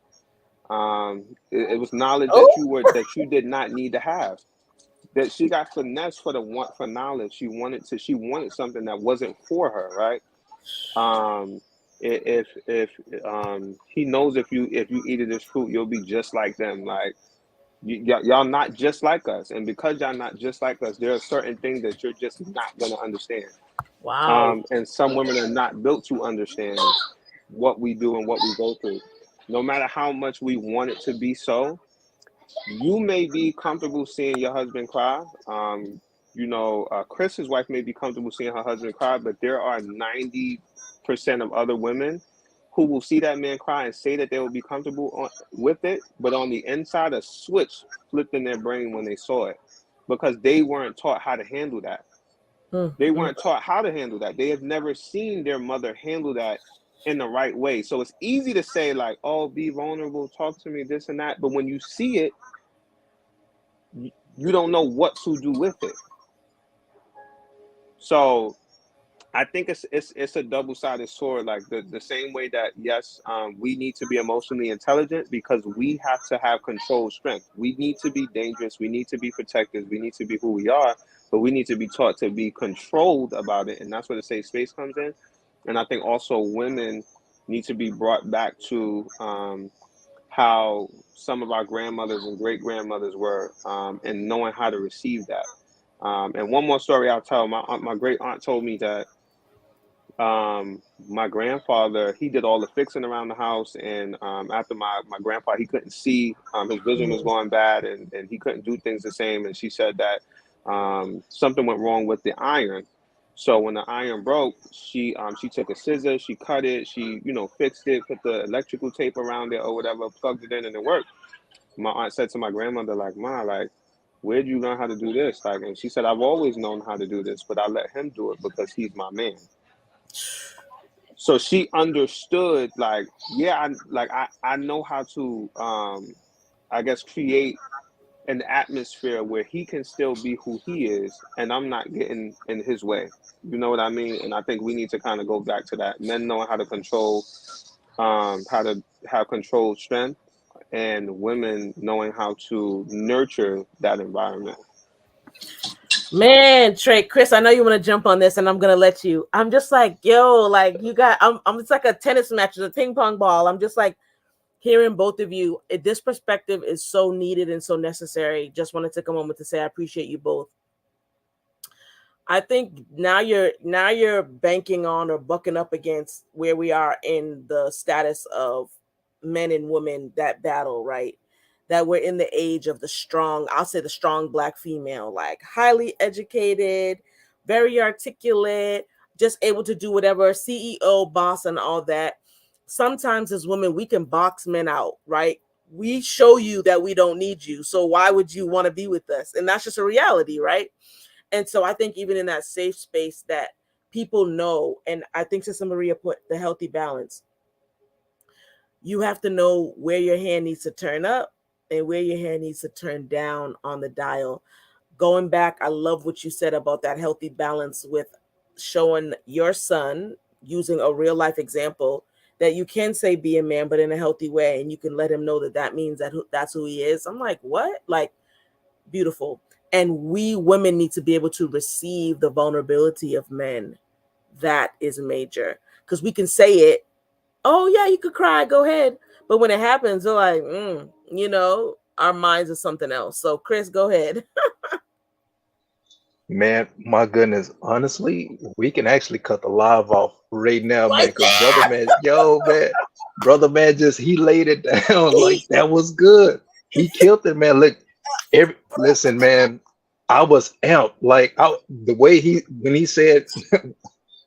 It was knowledge Oh. that you did not need to have. That she got finessed for the want for knowledge. She wanted something that wasn't for her, right? Um, if he knows if you eat of this fruit, you'll be just like them. Like y'all not just like us, and because y'all not just like us, there are certain things that you're just not gonna understand. Wow. And some women are not built to understand what we do and what we go through. No matter how much we want it to be so, you may be comfortable seeing your husband cry. Chris's wife may be comfortable seeing her husband cry, but there are 90% of other women who will see that man cry and say that they will be comfortable with it, but on the inside, a switch flipped in their brain when they saw it because they weren't taught how to handle that. Mm. They Mm. weren't taught how to handle that. They have never seen their mother handle that in the right way. So it's easy to say, like, oh, be vulnerable, talk to me, this and that. But when you see it, you don't know what to do with it. So I think it's a double sided sword. Like the same way that yes, we need to be emotionally intelligent because we have to have control strength. We need to be dangerous. We need to be protected. We need to be who we are, but we need to be taught to be controlled about it, and that's where the safe space comes in. And I think also women need to be brought back to how some of our grandmothers and great grandmothers were, and knowing how to receive that. And one more story I'll tell. My great aunt told me that my grandfather, he did all the fixing around the house, and after my grandpa, he couldn't see. His vision was Mm. going bad, and he couldn't do things the same. And she said that something went wrong with the iron. So when the iron broke, she took a scissor, she cut it, she fixed it, put the electrical tape around it or whatever, plugged it in, and it worked. My aunt said to my grandmother, like, "Ma, like, where did you learn how to do this?" Like, and she said, "I've always known how to do this, but I let him do it because he's my man." So she understood, like, yeah, I know how to I guess create an atmosphere where he can still be who he is and I'm not getting in his way. You know what I mean? And I think we need to kind of go back to that. Men knowing how to control how to have controlled strength, and women knowing how to nurture that environment. Man, Trey, Chris, I know you want to jump on this, and I'm gonna let you. I'm just like, yo, like you got, I'm. It's like a tennis match, it's a ping pong ball. I'm just like hearing both of you. This perspective is so needed and so necessary. Just want to take a moment to say I appreciate you both. I think now you're banking on or bucking up against where we are in the status of men and women that battle, right? That we're in the age of the strong, I'll say the strong black female, like highly educated, very articulate, just able to do whatever, CEO, boss, and all that. Sometimes as women, we can box men out, right? We show you that we don't need you. So why would you want to be with us? And that's just a reality, right? And so I think even in that safe space that people know, and I think Sister Maria put the healthy balance, you have to know where your hand needs to turn up and where your hand needs to turn down on the dial. Going back, I love what you said about that healthy balance with showing your son using a real life example that you can say be a man, but in a healthy way, and you can let him know that that means that that's who he is. I'm like, what? Like, beautiful. And we women need to be able to receive the vulnerability of men. That is major because we can say it. Oh yeah, you could cry. Go ahead. But when it happens, they're like, our minds are something else. So Chris, go ahead. Man, my goodness, honestly, we can actually cut the live off right now, man, Right because brother there. man, yo, man, brother man just he laid it down like that was good. He killed it, man. Look, listen, man, I was out. Like the way when he said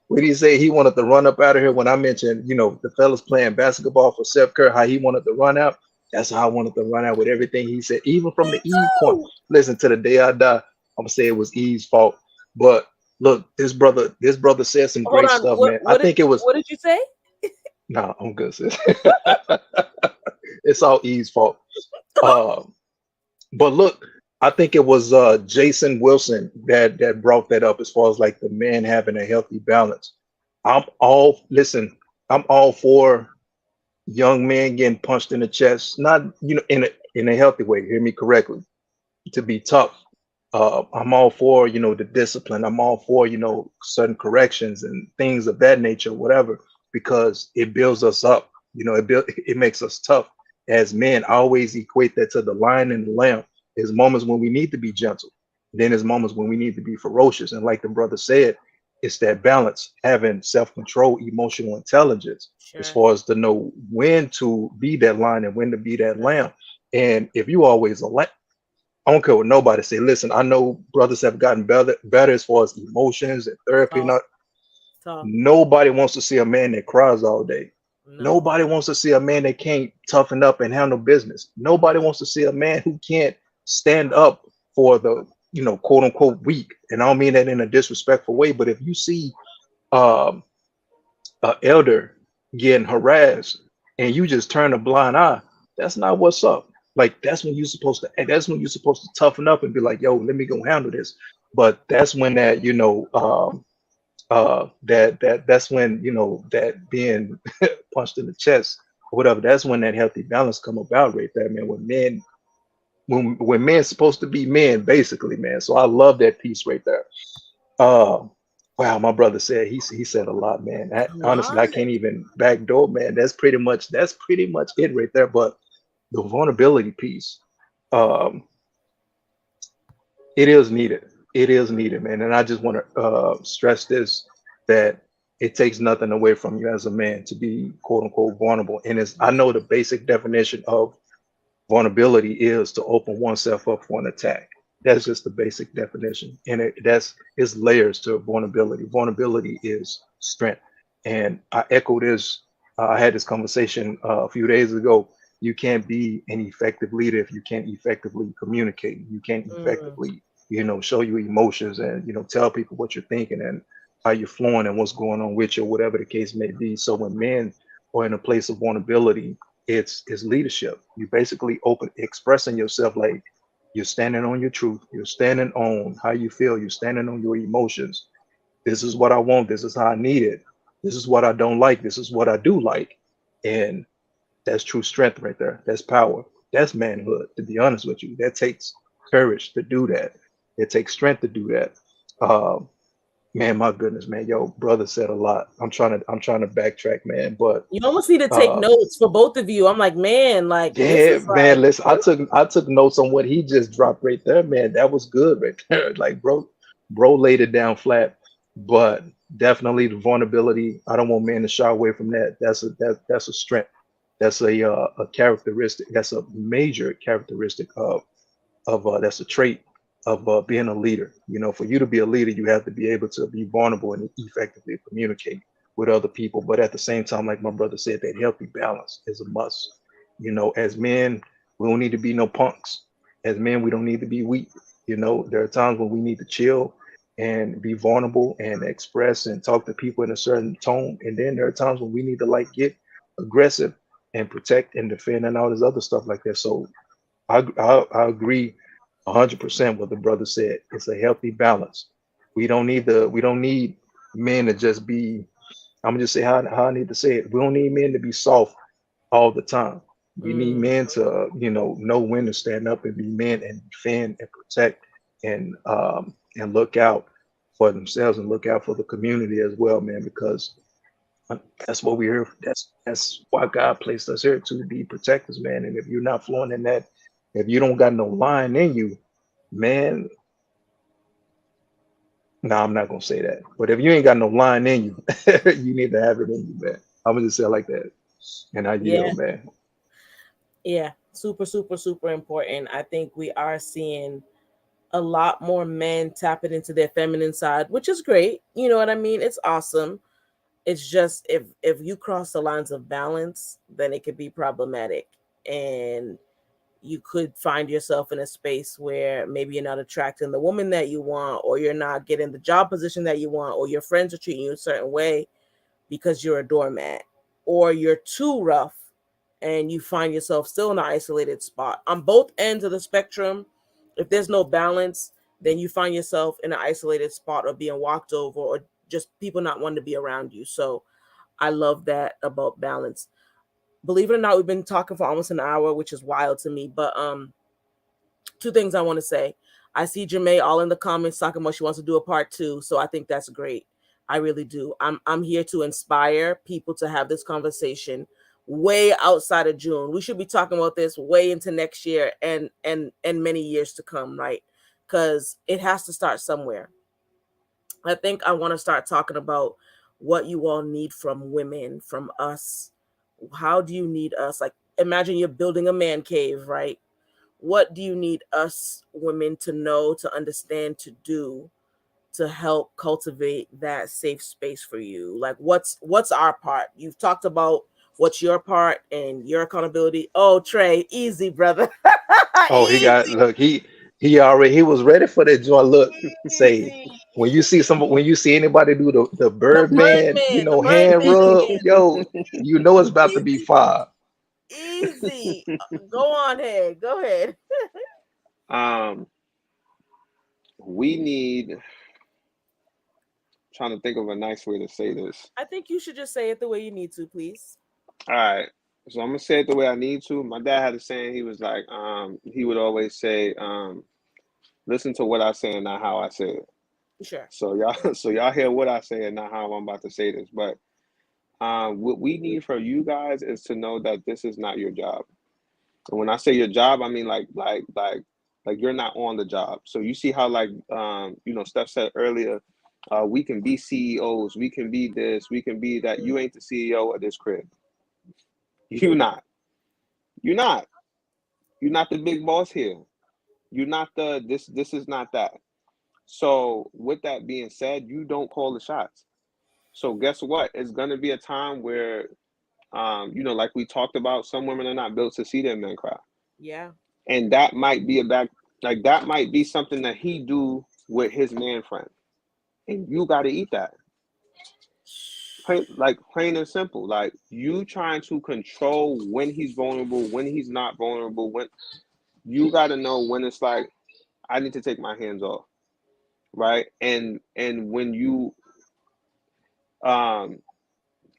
he wanted to run up out of here when I mentioned, the fellas playing basketball for Steph Curry, how he wanted to run out. That's how I wanted to run out with everything he said, even from Me the Eve point. too. Listen, to the day I die, I'm gonna say it was Eve's fault. But look, this brother said some Hold great on. stuff, What man. I what did think it was what did you say? nah, I'm good, sis. It's all Eve's fault. Uh, but look, I think it was Jason Wilson that brought that up as far as like the man having a healthy balance. Listen, I'm all for young men getting punched in the chest, not in a healthy way. Hear me correctly. To be tough. I'm all for the discipline. I'm all for certain corrections and things of that nature, whatever, because it builds us up. It makes us tough as men. I always equate that to the lion and the lamb. There's moments when we need to be gentle, then there's moments when we need to be ferocious. And like the brother said, it's that balance, having self-control, emotional intelligence, as Sure. far as to know when to be that lion and when to be that Right. lamb. And if you always I don't care what nobody say. Listen, I know brothers have gotten better as far as emotions and therapy. Talk. Not Talk. nobody wants to see a man that cries all day. No. Nobody wants to see a man that can't toughen up and handle business. Nobody No. wants to see a man who can't stand up for the quote unquote weak. And I don't mean that in a disrespectful way, but if you see um an elder getting harassed and you just turn a blind eye, that's not what's up. Like that's when you're supposed to toughen up and be like, yo, let me go handle this. But that's when that, that's when, that being punched in the chest or whatever, that's when that healthy balance come about right there, man. When men's supposed to be men, basically, man. So I love that piece right there. Uh, wow, my brother said he said a lot, man. A Honestly, I lot. can't even backdoor, man. That's pretty much it right there. But the vulnerability piece, um, it is needed. It is needed, man. And I just want to stress this that it takes nothing away from you as a man to be quote unquote vulnerable. And I know the basic definition of vulnerability is to open oneself up for an attack. That's just the basic definition. And that's it's layers to vulnerability. Vulnerability is strength. And I echo this. I had this conversation a few days ago. You can't be an effective leader if you can't effectively communicate. You can't Mm, effectively, show your emotions and, tell people what you're thinking and how you're flowing and what's going on with you, whatever the case may be. So when men are in a place of vulnerability, it's leadership. You basically open expressing yourself like you're standing on your truth, you're standing on how you feel, you're standing on your emotions. This is what I want, this is how I need it, this is what I don't like, this is what I do like. And That's true strength right there. That's power. That's manhood, to be honest with you. That takes courage to do that. It takes strength to do that. Um, Man, my goodness, man, yo, brother said a lot. I'm trying to backtrack, man, but You almost need to take uh, notes for both of you. I'm like, man, like this yeah, is man, like listen, I took notes on what he just dropped right there, man. That was good right there. Like, bro laid it down flat, but definitely the vulnerability. I don't want men to shy away from that. That's a strength. That's a characteristic. That's a major characteristic of that's a trait of being a leader. You know, for you to be a leader, you have to be able to be vulnerable and effectively communicate with other people. But at the same time, like my brother said, that healthy balance is a must. You know, as men, we don't need to be no punks. As men, we don't need to be weak. You know, there are times when we need to chill and be vulnerable and express and talk to people in a certain tone. And then there are times when we need to like get aggressive and protect and defend and all this other stuff like that. So I agree 100% what the brother said. It's a healthy balance. We don't need men to just be. I'm gonna just say how I need to say it. We don't need men to be soft all the time. We need mm, men to know when to stand up and be men and defend and protect and look out for themselves and look out for the community as well, man. Because that's what we're here. That's why God placed us here to be protectors, man. And if you're not flowing in that, if you don't got no line in you, man, no, I'm not gonna say that. But if you ain't got no line in you, you need to have it in you, man. I'm gonna just say it like that. And I yeah, yield, man. yeah, super, super, super important. I think we are seeing a lot more men tapping into their feminine side, which is great. You know what I mean? It's awesome. It's just if you cross the lines of balance, then it could be problematic. And you could find yourself in a space where maybe you're not attracting the woman that you want, or you're not getting the job position that you want, or your friends are treating you a certain way because you're a doormat, or you're too rough and you find yourself still in an isolated spot. On both ends of the spectrum, if there's no balance, then you find yourself in an isolated spot or being walked over, or just people not wanting to be around you. So I love that about balance. Believe it or not, we've been talking for almost an hour, which is wild to me. But two things I want to say. I see Jermaine all in the comments talking about she wants to do a part two, so I think that's great. I really do. I'm here to inspire people to have this conversation way outside of June. We should be talking about this way into next year and many years to come, right? Because it has to start somewhere. I think I want to start talking about what you all need from women, from us. How do you need us? Like, imagine you're building a man cave, right? What do you need us women to know, to understand, to do to help cultivate that safe space for you? Like, what's our part? You've talked about what's your part and your accountability. Oh, Trey, easy, brother. Oh, he got Easy, look, he was ready for that joint. Look, say easy. when you see anybody do the The Birdman, Birdman, the hand Birdman rub, again. yo, you know it's about to be Easy, fire. easy. Go on ahead. Go ahead. Um, we need, trying to think of a nice way to say this. I think you should just say it the way you need to, please. All right. So I'm gonna say it the way I need to. My dad had a saying. He was like, he would always say, listen to what I say and not how I say it. Sure. So y'all, so y'all hear what I say and not how I'm about to say this. But what we need from you guys is to know that this is not your job. And when I say your job, I mean like you're not on the job. So you see how like Steph said earlier, we can be CEOs, we can be this, we can be that. You ain't the CEO of this crib. You not. You're not. You're not the big boss here. You're not the this. This is not that. So with that being said, you don't call the shots. So guess what? It's gonna be a time where, like we talked about, some women are not built to see their men cry, Yeah. and that might be a back, like that might be something that he do with his man friend, and you got to eat that. Plain and simple. Like you trying to control when he's vulnerable, when he's not vulnerable. When you got to know when it's like I need to take my hands off, right? And when you um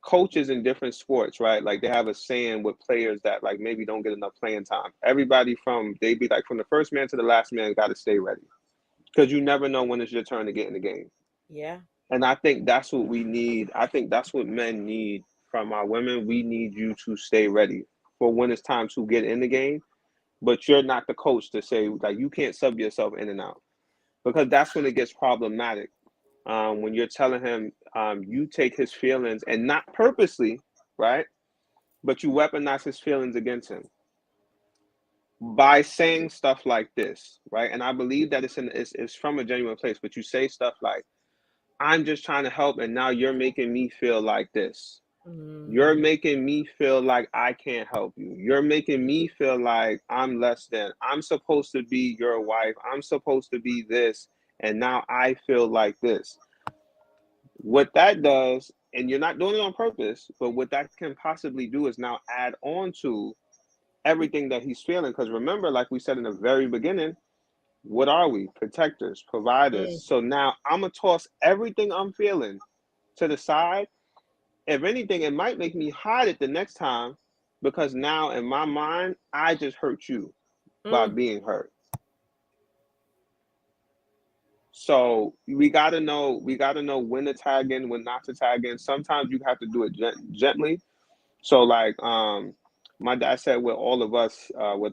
coaches in different sports, right? Like they have a saying with players that like maybe don't get enough playing time. Everybody from they be like from the first man to the last man got to stay ready because you never know when it's your turn to get in the game. Yeah. And I think that's what we need. I think that's what men need from our women. We need you to stay ready for when it's time to get in the game. But you're not the coach to say like you can't sub yourself in and out because that's when it gets problematic. When you're telling him you take his feelings and not purposely, right? But you weaponize his feelings against him by saying stuff like this, right? And I believe that it's from a genuine place. But you say stuff like, "I'm just trying to help, and now you're making me feel like this. You're Mm. making me feel like I can't help you. You're making me feel like I'm less than. I'm supposed to be your wife. I'm supposed to be this, and now I feel like this." What that does, and you're not doing it on purpose, but what that can possibly do is now add on to everything that he's feeling. Because remember, like we said in the very beginning, what are we? Protectors, providers. Mm. So now I'm going to toss everything I'm feeling to the side. If anything, it might make me hide it the next time because now in my mind, I just hurt you by Mm. being hurt. So we gotta know when to tag in, when not to tag in. Sometimes you have to do it gently. So like my dad said with all of us,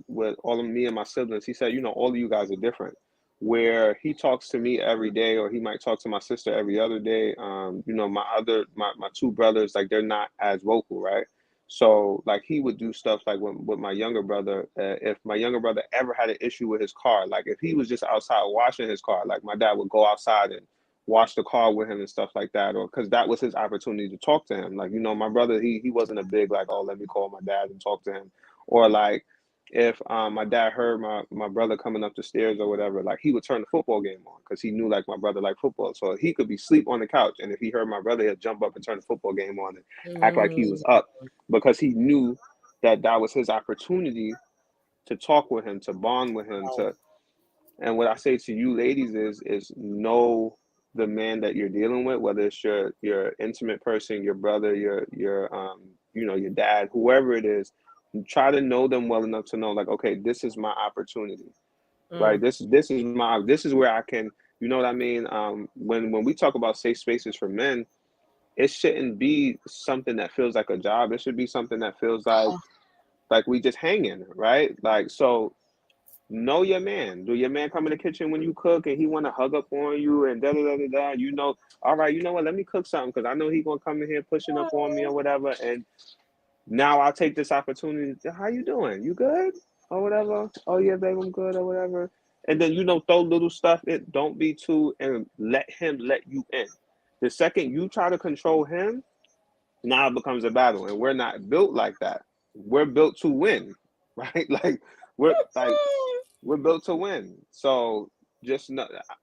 with all of me and my siblings, he said, all of you guys are different. Where he talks to me every day, or he might talk to my sister every other day. My two brothers, like they're not as vocal, right? So like he would do stuff like with my younger brother. If my younger brother ever had an issue with his car, like if he was just outside washing his car, like my dad would go outside and wash the car with him and stuff like that, or because that was his opportunity to talk to him. Like my brother, he wasn't a big like, oh, let me call my dad and talk to him, or like if my dad heard my brother coming up the stairs or whatever, like he would turn the football game on because he knew like my brother liked football, so he could be asleep on the couch, and if he heard my brother, he'd jump up and turn the football game on and act like he was Mm. up because he knew that that was his opportunity to talk with him, to bond with him, Wow. to and what I say to you ladies is know the man that you're dealing with, whether it's your intimate person, your brother, your dad, whoever it is. Try to know them well enough to know like, okay, this is my opportunity, right? Mm. This is where I can, you know what I mean? When we talk about safe spaces for men, it shouldn't be something that feels like a job. It should be something that feels like we just hanging, right? Like so know your man. Do your man come in the kitchen when you cook and he want to hug up on you and da da da da da? All right, you know what? Let me cook something because I know he gonna come in here pushing up on me or whatever. And now I'll take this opportunity. How you doing? You good or whatever? Oh yeah, babe, I'm good or whatever. And then throw little stuff. It don't be too and let him let you in. The second you try to control him, now it becomes a battle, and we're not built like that. We're built to win, right? Like we're built to win. So just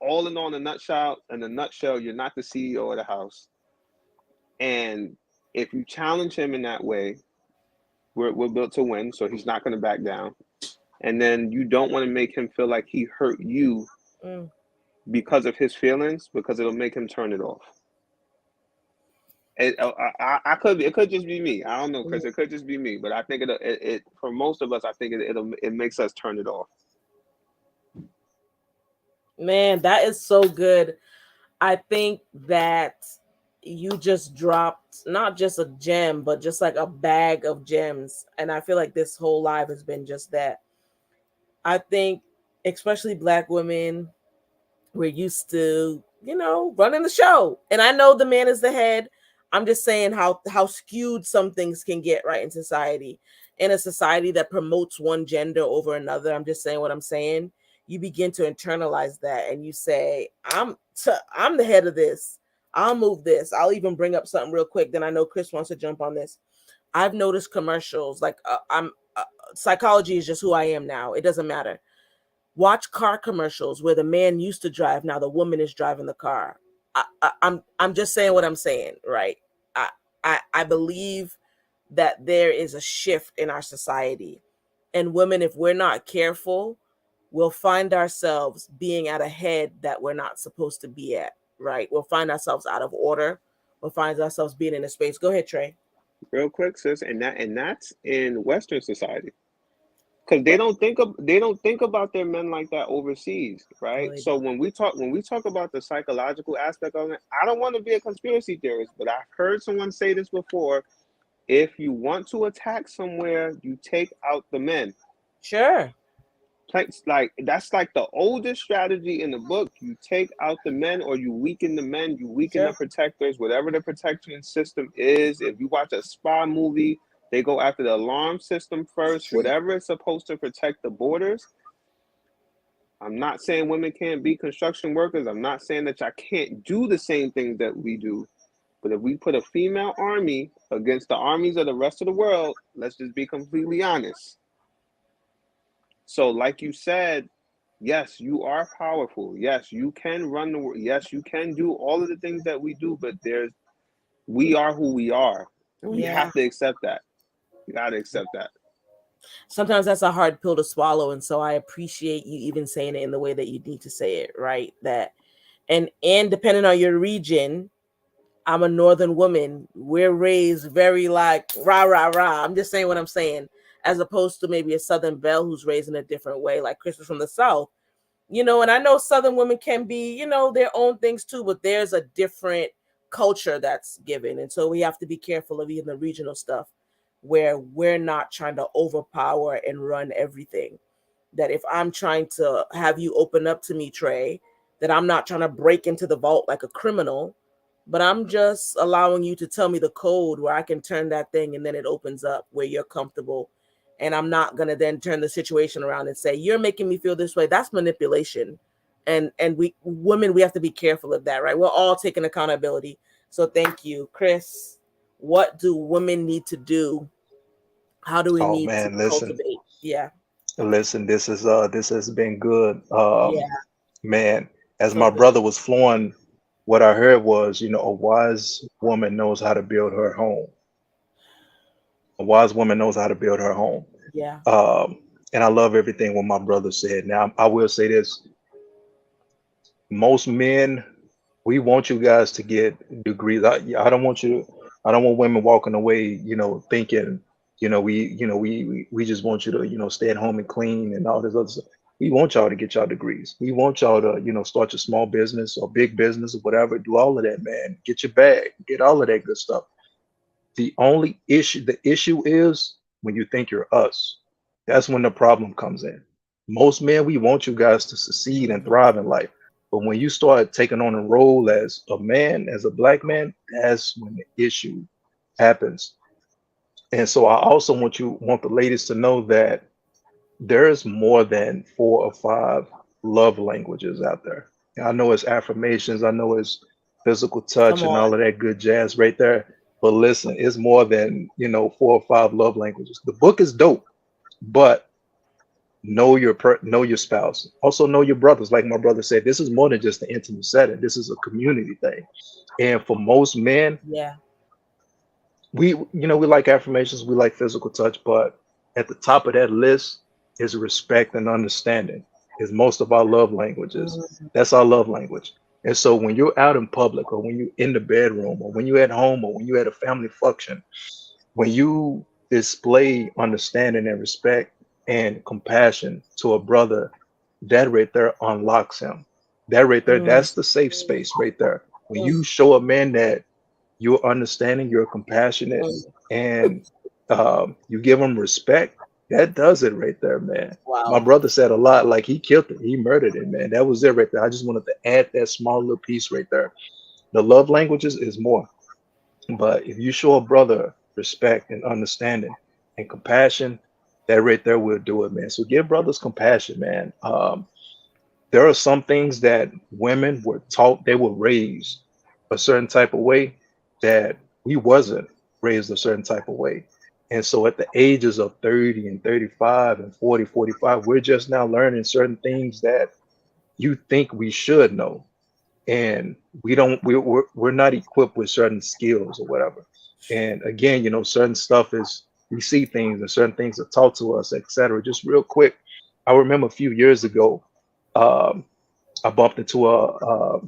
all in all, in a nutshell, you're not the CEO of the house. And if you challenge him in that way, we're built to win. So he's not going to back down. And then you don't want to make him feel like he hurt you Mm. because of his feelings, because it'll make him turn it off. It could just be me. I don't know, Mm. Chris. It could just be me, but I think it for most of us, I think it makes us turn it off. Man, that is so good. I think that you just dropped not just a gem, but just like a bag of gems. And I feel like this whole live has been just that. I think, especially Black women, we're used to, running the show. And I know the man is the head. I'm just saying how skewed some things can get right in society. In a society that promotes one gender over another, I'm just saying what I'm saying. You begin to internalize that and you say, I'm the head of this. I'll move this. I'll even bring up something real quick. Then I know Chris wants to jump on this. I've noticed commercials like I'm psychology is just who I am now. It doesn't matter. Watch car commercials where the man used to drive, now the woman is driving the car. I'm just saying what I'm saying, right? I, I believe that there is a shift in our society, and women, if we're not careful, we'll find ourselves being at a head that we're not supposed to be at. Right? We'll find ourselves out of order. or finds ourselves being in a space. Go ahead, Trey. Real quick, sis, and that's in Western society. Because But they don't think about their men like that overseas, no, right? they So don't. when we talk about the psychological aspect of it, I don't want to be a conspiracy theorist, but I've heard someone say this before. If you want to attack somewhere, you take out the men. Sure. Like that's like the oldest strategy in the book. You take out the men, or you weaken the men, you weaken the Sure. protectors, whatever the protection system is. If you watch a spy movie, they go after the alarm system It's first, true. whatever is supposed to protect the borders. I'm not saying women can't be construction workers. I'm not saying that y'all can't do the same things that we do. But if we put a female army against the armies of the rest of the world, let's just be completely honest. So, like you said, yes, you are powerful. Yes, you can run the world. Yes, you can do all of the things that we do. But we are who we are, and we Yeah. have to accept that. You got to accept that. Sometimes that's a hard pill to swallow, and so I appreciate you even saying it in the way that you need to say it, right? That and depending on your region, I'm a northern woman. We're raised very like rah rah rah. I'm just saying what I'm saying, as opposed to maybe a southern belle who's raised in a different way, like Chris was from the south. And I know southern women can be, their own things too, but there's a different culture that's given. And so we have to be careful of even the regional stuff where we're not trying to overpower and run everything. That if I'm trying to have you open up to me, Trey, that I'm not trying to break into the vault like a criminal, but I'm just allowing you to tell me the code where I can turn that thing and then it opens up where you're comfortable. And I'm not going to then turn the situation around and say, you're making me feel this way. That's manipulation. And we women, we have to be careful of that, right? We're all taking accountability. So thank you, Chris. What do women need to do? How do we Oh need to man, listen, cultivate? Yeah. listen. This has been good. Yeah. Man, as So my good. brother was flowing, what I heard was, a wise woman knows how to build her home. A wise woman knows how to build her home. Yeah. Um, and I love everything what my brother said. Now, I will say this: most men, we want you guys to get degrees. I don't want you. I don't want women walking away, thinking, we just want you to, stay at home and clean and all this other stuff. We want y'all to get y'all degrees. We want y'all to, start your small business or big business or whatever. Do all of that, man. Get your bag. Get all of that good stuff. The issue is when you think you're us. That's when the problem comes in. Most men, we want you guys to succeed and Mhm. thrive in life. But when you start taking on a role as a man, as a black man, that's when the issue happens. And so I also want the ladies to know that there's more than 4 or 5 love languages out there. I know it's affirmations, I know it's physical touch Come and on. all of that good jazz right there. But listen, it's more than, 4 or 5 love languages. The book is dope, but know your spouse. Also know your brothers. Like my brother said, this is more than just an intimate setting. This is a community thing. And for most men, Yeah. we like affirmations, we like physical touch, but at the top of that list is respect and understanding. Is most of our love languages. Mhm. That's our love language. And so when you're out in public, or when you're in the bedroom, or when you're at home, or when you're at a family function, when you display understanding and respect and compassion to a brother, that right there unlocks him. That right there, Mm. that's the safe space right there. When you show a man that you're understanding, you're compassionate, Mm. and you give him respect, that does it right there, man. My Wow. brother said a lot, like he killed it, he murdered it, man. That was it right there. I just wanted to add that small little piece right there. The love languages is more, but if you show a brother respect and understanding and compassion, that right there will do it, man. So give brothers compassion, man. There are some things that women were taught, they were raised a certain type of way that we wasn't raised a certain type of way. And so at the ages of 30 and 35 and 40, 45, we're just now learning certain things that you think we should know. And we don't, we're not equipped with certain skills or whatever. And again, certain stuff is, we see things and certain things are taught to us, etc. Just real quick, I remember a few years ago, um, I bumped into a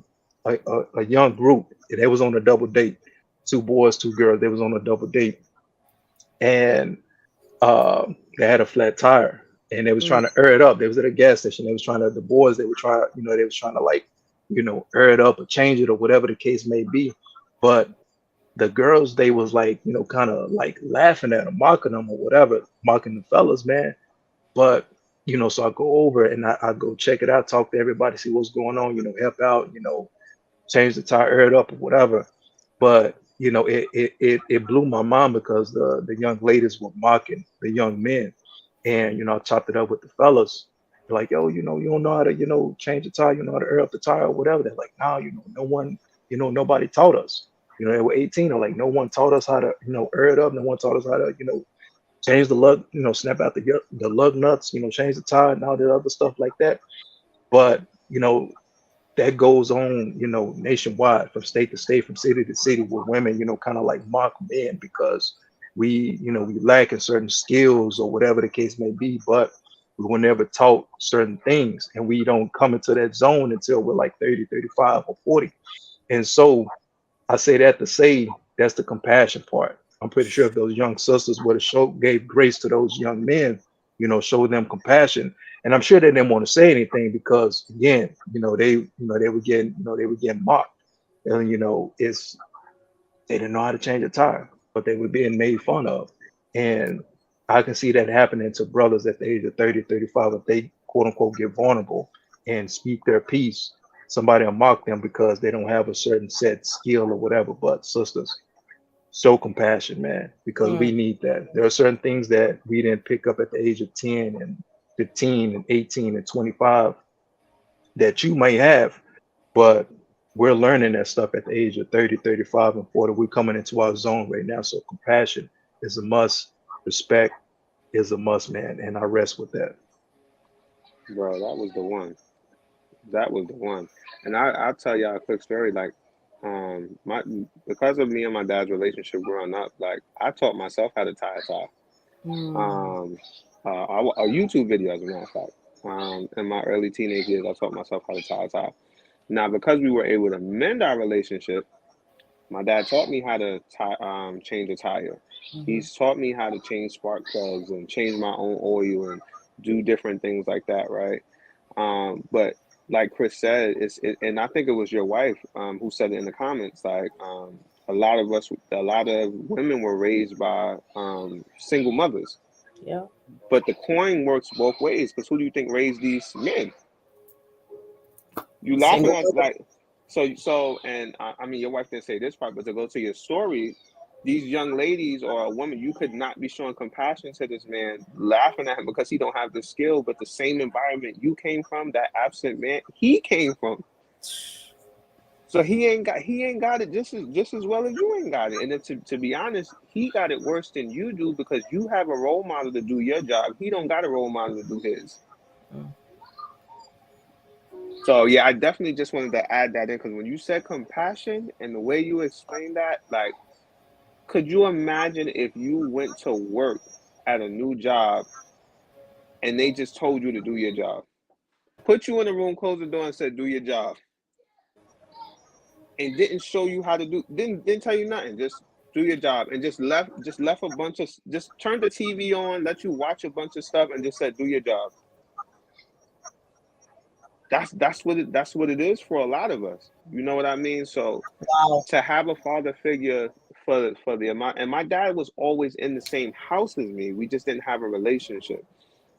young group, and they was on a double date. two boys, two girls. They was on a double date, and they had a flat tire, and they was Mm. trying to air it up. They was at a gas station. They was trying to the boys. They were trying, they was trying to like, air it up or change it or whatever the case may be. But the girls, they was like, kind of like laughing at them, mocking them or whatever, mocking the fellas, man. But so I go over and I go check it out, talk to everybody, see what's going on, help out, change the tire, air it up or whatever. But it blew my mind because the young ladies were mocking the young men, and I chopped it up with the fellas. They're like, yo, you don't know how to change the tire, you know how to air up the tire or whatever. They're like, nah, no one, nobody taught us. They were 18. They're like, no one taught us how to air it up. No one taught us how to change the lug, snap out the lug nuts, change the tire and all that other stuff like that. But that goes on, nationwide, from state to state, from city to city, where women, kind of like mock men because we lack in certain skills or whatever the case may be, but we were never taught certain things, and we don't come into that zone until we're like 30, 35, or 40. And so I say that to say that's the compassion part. I'm pretty sure if those young sisters would have gave grace to those young men, showed them compassion, and I'm sure they didn't want to say anything because again, they were getting, they were getting mocked, and it's they didn't know how to change a tire, but they were being made fun of, and I can see that happening to brothers at the age of 30, 35 if they quote unquote get vulnerable and speak their piece. Somebody will mock them because they don't have a certain set skill or whatever. But sisters, show compassion, man, because Mm. we need that. There are certain things that we didn't pick up at the age of 10 and 15 and 18 and 25 that you may have, but we're learning that stuff at the age of 30, 35, and 40. We're coming into our zone right now. So compassion is a must. Respect is a must, man. And I rest with that. Bro, that was the one. That was the one. And I'll tell y'all a quick story. Like, my because of me and my dad's relationship growing up, like I taught myself how to tie a tie. Mm. Um, a YouTube video, as a matter of fact. In my early teenage years, I taught myself how to tie a tie. Now, because we were able to mend our relationship, my dad taught me how to change a tire. Mhm. He's taught me how to change spark plugs and change my own oil and do different things like that, right? But like Chris said, and I think it was your wife who said it in the comments. Like a lot of women were raised by single mothers, Yeah. but the coin works both ways. Because who do you think raised these men? You laughing Single at mother. like and I mean your wife didn't say this part, but to go to your story, these young ladies or a woman, you could not be showing compassion to this man, laughing at him because he don't have the skill, but the same environment you came from, that absent man, he came from. So he ain't got it just as well as you ain't got it. And then to be honest, he got it worse than you do because you have a role model to do your job. He don't got a role model to do his. Mm. So yeah, I definitely just wanted to add that in because when you said compassion and the way you explained that, like, could you imagine if you went to work at a new job and they just told you to do your job, put you in a room, close the door, and said do your job, and didn't show you how to do, didn't tell you nothing, just do your job, and just left a bunch of, just turned the TV on, let you watch a bunch of stuff, and just said do your job. That's what it is for a lot of us. You know what I mean? So Wow. to have a father figure for the amount, and my dad was always in the same house as me. We just didn't have a relationship.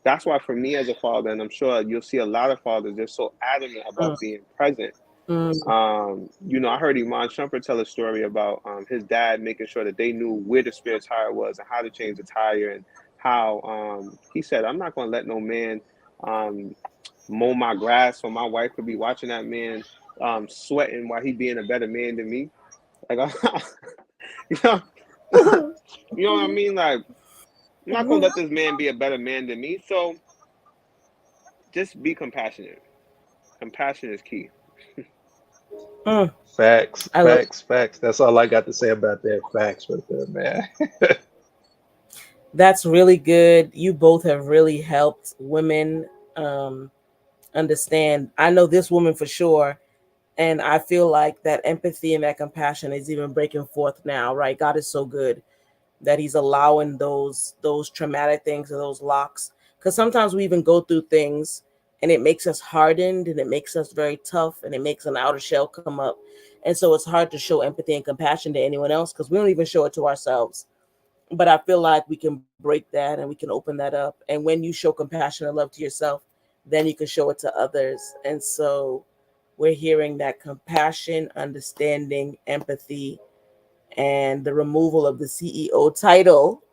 That's why for me as a father, and I'm sure you'll see a lot of fathers, they're so adamant Mm. about being present. Mm. I heard Iman Shumpert tell a story about his dad making sure that they knew where the spare tire was and how to change the tire, and how he said, I'm not going to let no man um, mow my grass so my wife could be watching that man sweating while he being a better man than me. Like, you know, you know what I mean? Like, I'm not gonna let this man be a better man than me. So just be compassionate. Compassion is key. Mm. Facts, I love facts, facts. That's all I got to say about that. Facts right there, man. that's really good. You both have really helped women um understand. I know this woman for sure, And I feel like that empathy and that compassion is even breaking forth now, right? God is so good that he's allowing those traumatic things or those locks, because sometimes we even go through things and it makes us hardened and it makes us very tough and it makes an outer shell come up, and so it's hard to show empathy and compassion to anyone else because we don't even show it to ourselves. But I feel like we can break that and we can open that up, and when you show compassion and love to yourself, then you can show it to others. And so we're hearing that compassion, understanding, empathy, and the removal of the CEO title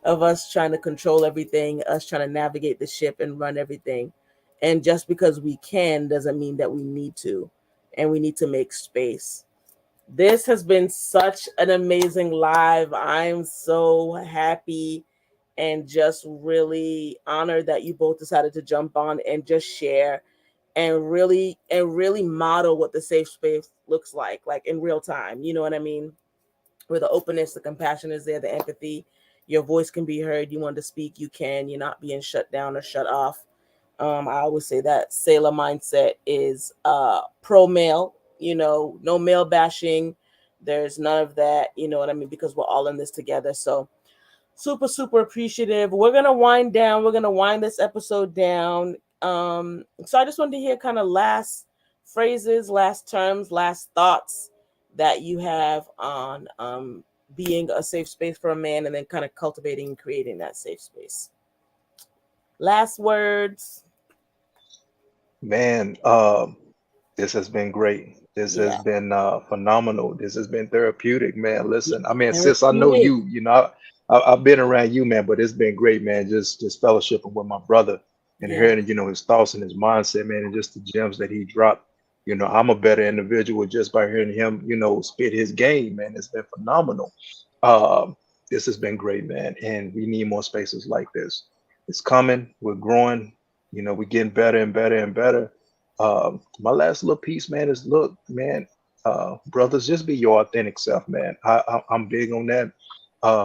of us trying to control everything, us trying to navigate the ship and run everything. And just because we can doesn't mean that we need to. And we need to make space. This has been such an amazing live. I'm so happy and just really honored that you both decided to jump on and just share and really model what the safe space looks like in real time. You know what I mean? Where the openness, the compassion is there, the empathy. Your voice can be heard. You want to speak, you can. You're not being shut down or shut off. I always say that Selah Mindset is pro male. No male bashing. There's none of that. You know what I mean? Because we're all in this together. So super super appreciative. We're gonna wind down. We're gonna wind this episode down. So I just wanted to hear kind of last phrases, last terms, last thoughts that you have on being a safe space for a man, and then kind of cultivating and creating that safe space. Last words. Man, this has been great. This has Yeah. been phenomenal. This has been therapeutic, man. Yeah. Listen, I mean, sis, I know Therapeutic. you. I've been around you, man, but it's been great, man. Just fellowshipping with my brother and Yeah. hearing, his thoughts and his mindset, man, and just the gems that he dropped. I'm a better individual just by hearing him, spit his game, man. It's been phenomenal. Um, this has been great, man, and we need more spaces like this. It's coming. We're growing. We're getting better and better and better. My last little piece, man, is look, man, brothers, just be your authentic self, man. I'm big on that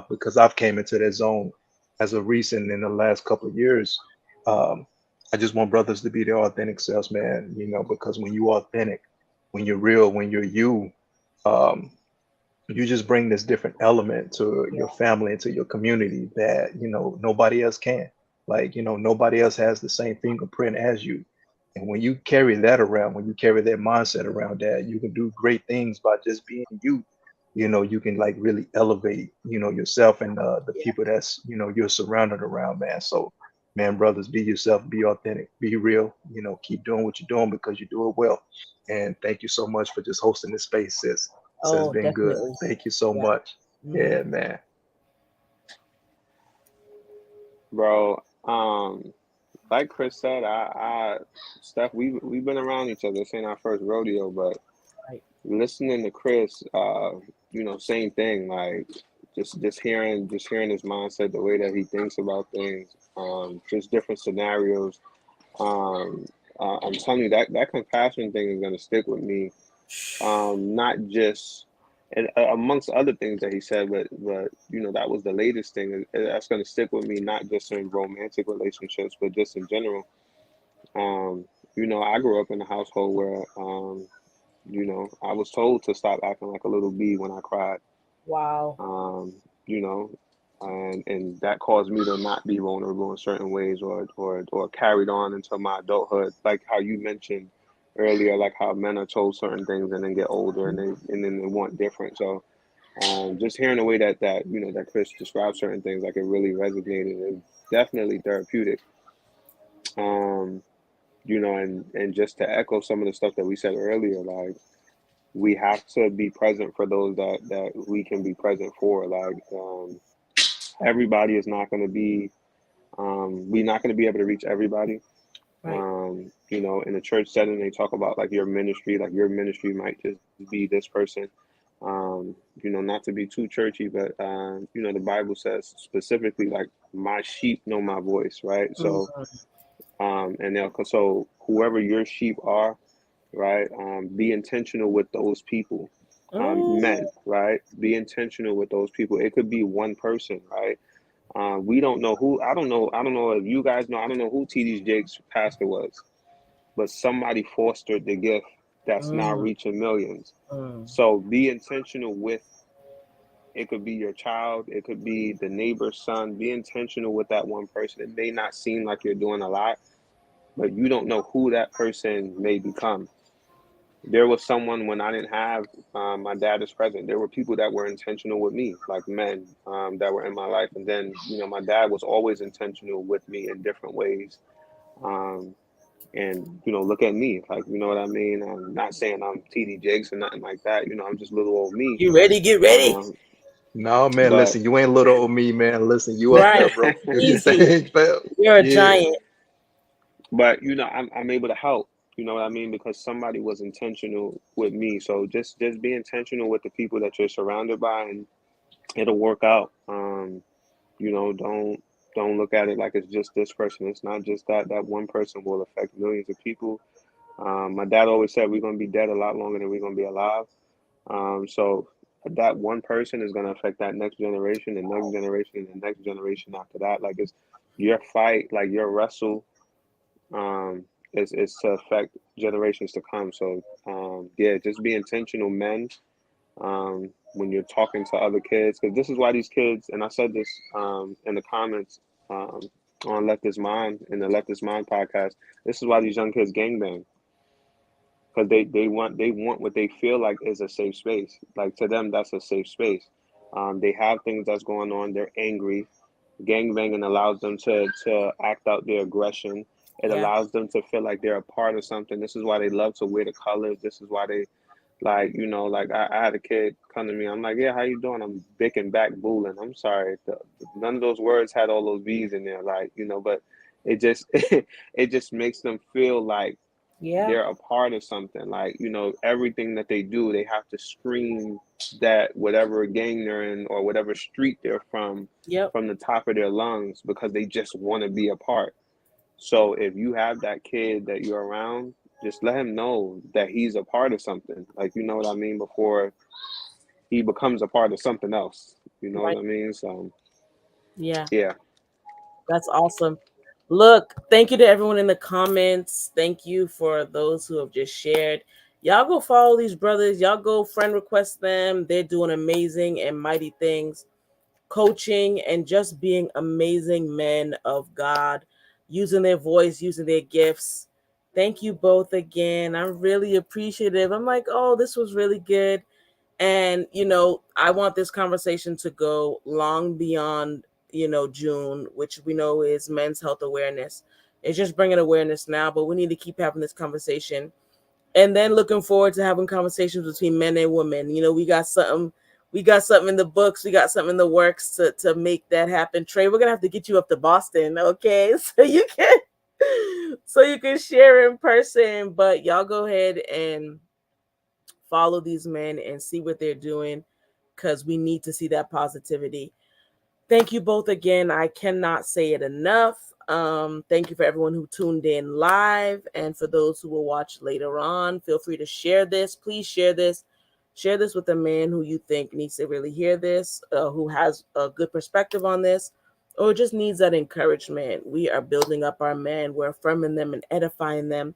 because I've came into that zone as of recent in the last couple of years. Um, I just want brothers to be their authentic selves, man. Because when you're authentic, when you're real, when you're you, um, you just bring this different element to your family and to your community that nobody else can. Like, nobody else has the same fingerprint as you. And when you carry that around, when you carry that mindset around, that you can do great things by just being you. You can like really elevate yourself and the Yeah. people that's you're surrounded around, man. So, man, brothers, be yourself, be authentic, be real. Keep doing what you're doing because you do it well. And thank you so much for just hosting this space, sis. This has Oh, been good. definitely. Thank you so Yeah. much. Hmm. Yeah, man. Bro. Like Chris said, Steph, we've been around each other. This ain't our first rodeo, but Right. listening to Chris, same thing. Like just hearing his mindset, the way that he thinks about things, just different scenarios. Um, I'm telling you that compassion thing is gonna stick with me. Not just and amongst other things that he said, but that was the latest thing. That's gonna stick with me, not just in romantic relationships, but just in general. Um, I grew up in a household where I was told to stop acting like a little bee when I cried. Wow. Um, you know, and that caused me to not be vulnerable in certain ways, or carried on into my adulthood, like how you mentioned earlier, like how men are told certain things and then get older and then they want different. So just hearing the way that Chris described certain things, like it really resonated. It's definitely therapeutic. Um, and just to echo some of the stuff that we said earlier, like we have to be present for those that we can be present for. Like everybody is not going to be, we're not going to be able to reach everybody. Right. In a church setting, they talk about like your ministry might just be this person. Not to be too churchy, but the Bible says specifically like my sheep know my voice, right? So Mhm. so whoever your sheep are, right? Be intentional with those people, Mm. men, right? Be intentional with those people. It could be one person, right? We don't know who. I don't know. I don't know if you guys know. I don't know who TD Jakes' pastor was, but somebody fostered the gift that's now Mm, reaching millions. mm. So be intentional with, it could be your child, it could be the neighbor's son. Be intentional with that one person. It may not seem like you're doing a lot, but you don't know who that person may become. There was someone when I didn't have my dad is present. There were people that were intentional with me, like men that were in my life. And then, my dad was always intentional with me in different ways. Um, and look at me, like, you know what I mean. I'm not saying I'm TD Jakes or nothing like that. I'm just little old me. You ready? Get ready. Um, No, man, but listen, you ain't little old me, man. Listen, you up Right. there, bro. Do your Easy. thing, fam. You're a Yeah. giant. but I'm able to help. You know what I mean? Because somebody was intentional with me. So just be intentional with the people that you're surrounded by, and it'll work out. Don't look at it like it's just this person. It's not just that. That one person will affect millions of people. My dad always said we're gonna be dead a lot longer than we're gonna be alive. So that one person is gonna affect that next generation, the next generation, and the next generation after that. Like, it's your fight, like your wrestle, um, is to affect generations to come. So yeah, just be intentional, men, when you're talking to other kids, because this is why these kids, and I said this in the comments um, on Left Is Mind, in the Left Is Mind podcast. This is why these young kids gangbang, because they want what they feel like is a safe space. Like, to them, that's a safe space. They have things that's going on. They're angry. Gangbanging allows them to act out their aggression. It Yeah. allows them to feel like they're a part of something. This is why they love to wear the colors. This is why they, like, like I had a kid come to me. I'm like, yeah, how you doing? I'm big and back booling. I'm sorry. None of those words had all those V's in there, like, but it just it just makes them feel like Yeah. they're a part of something. Like, everything that they do, they have to scream that whatever gang they're in or whatever street they're Yep. from the top of their lungs, because they just want to be a part. So if you have that kid that you're around, just let him know that he's a part of something. Like, you know what I mean? Before he becomes a part of something else. You know what Right. I mean? So Yeah. yeah. That's awesome. Look, thank you to everyone in the comments. Thank you for those who have just shared. Y'all go follow these brothers. Y'all go friend request them. They're doing amazing and mighty things, coaching and just being amazing men of God, using their voice, using their gifts. Thank you both again. I'm really appreciative. I'm like, oh, this was really good. And, I want this conversation to go long beyond, June, which we know is Men's Health Awareness. It's just bringing awareness now, but we need to keep having this conversation. And then looking forward to having conversations between men and women. We got something in the books, we got something in the works to make that happen. Trey, we're gonna have to get you up to Boston, okay? So you can share in person. But y'all go ahead and follow these men and see what they're doing, because we need to see that positivity. Thank you both again. I cannot say it enough. Thank you for everyone who tuned in live, and for those who will watch later on. Feel free to share this. Please share this. Share this with a man who you think needs to really hear this, who has a good perspective on this, or just needs that encouragement. We are building up our men. We're affirming them and edifying them,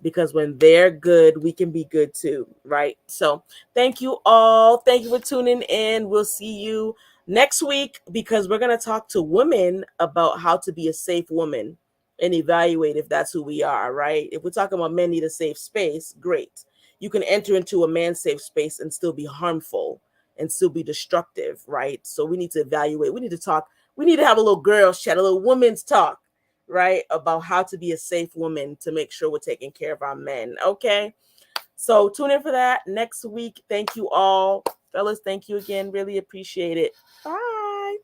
because when they're good, we can be good too, right? So thank you all. Thank you for tuning in. We'll see you next week, because we're going to talk to women about how to be a safe woman and evaluate if that's who we are, right? If we're talking about men need a safe space, great. You can enter into a man's safe space and still be harmful and still be destructive, right? So we need to evaluate. We need to talk. We need to have a little girls chat, a little women's talk, right? About how to be a safe woman to make sure we're taking care of our men. Okay. So tune in for that next week. Thank you all. Fellas, thank you again. Really appreciate it. Bye.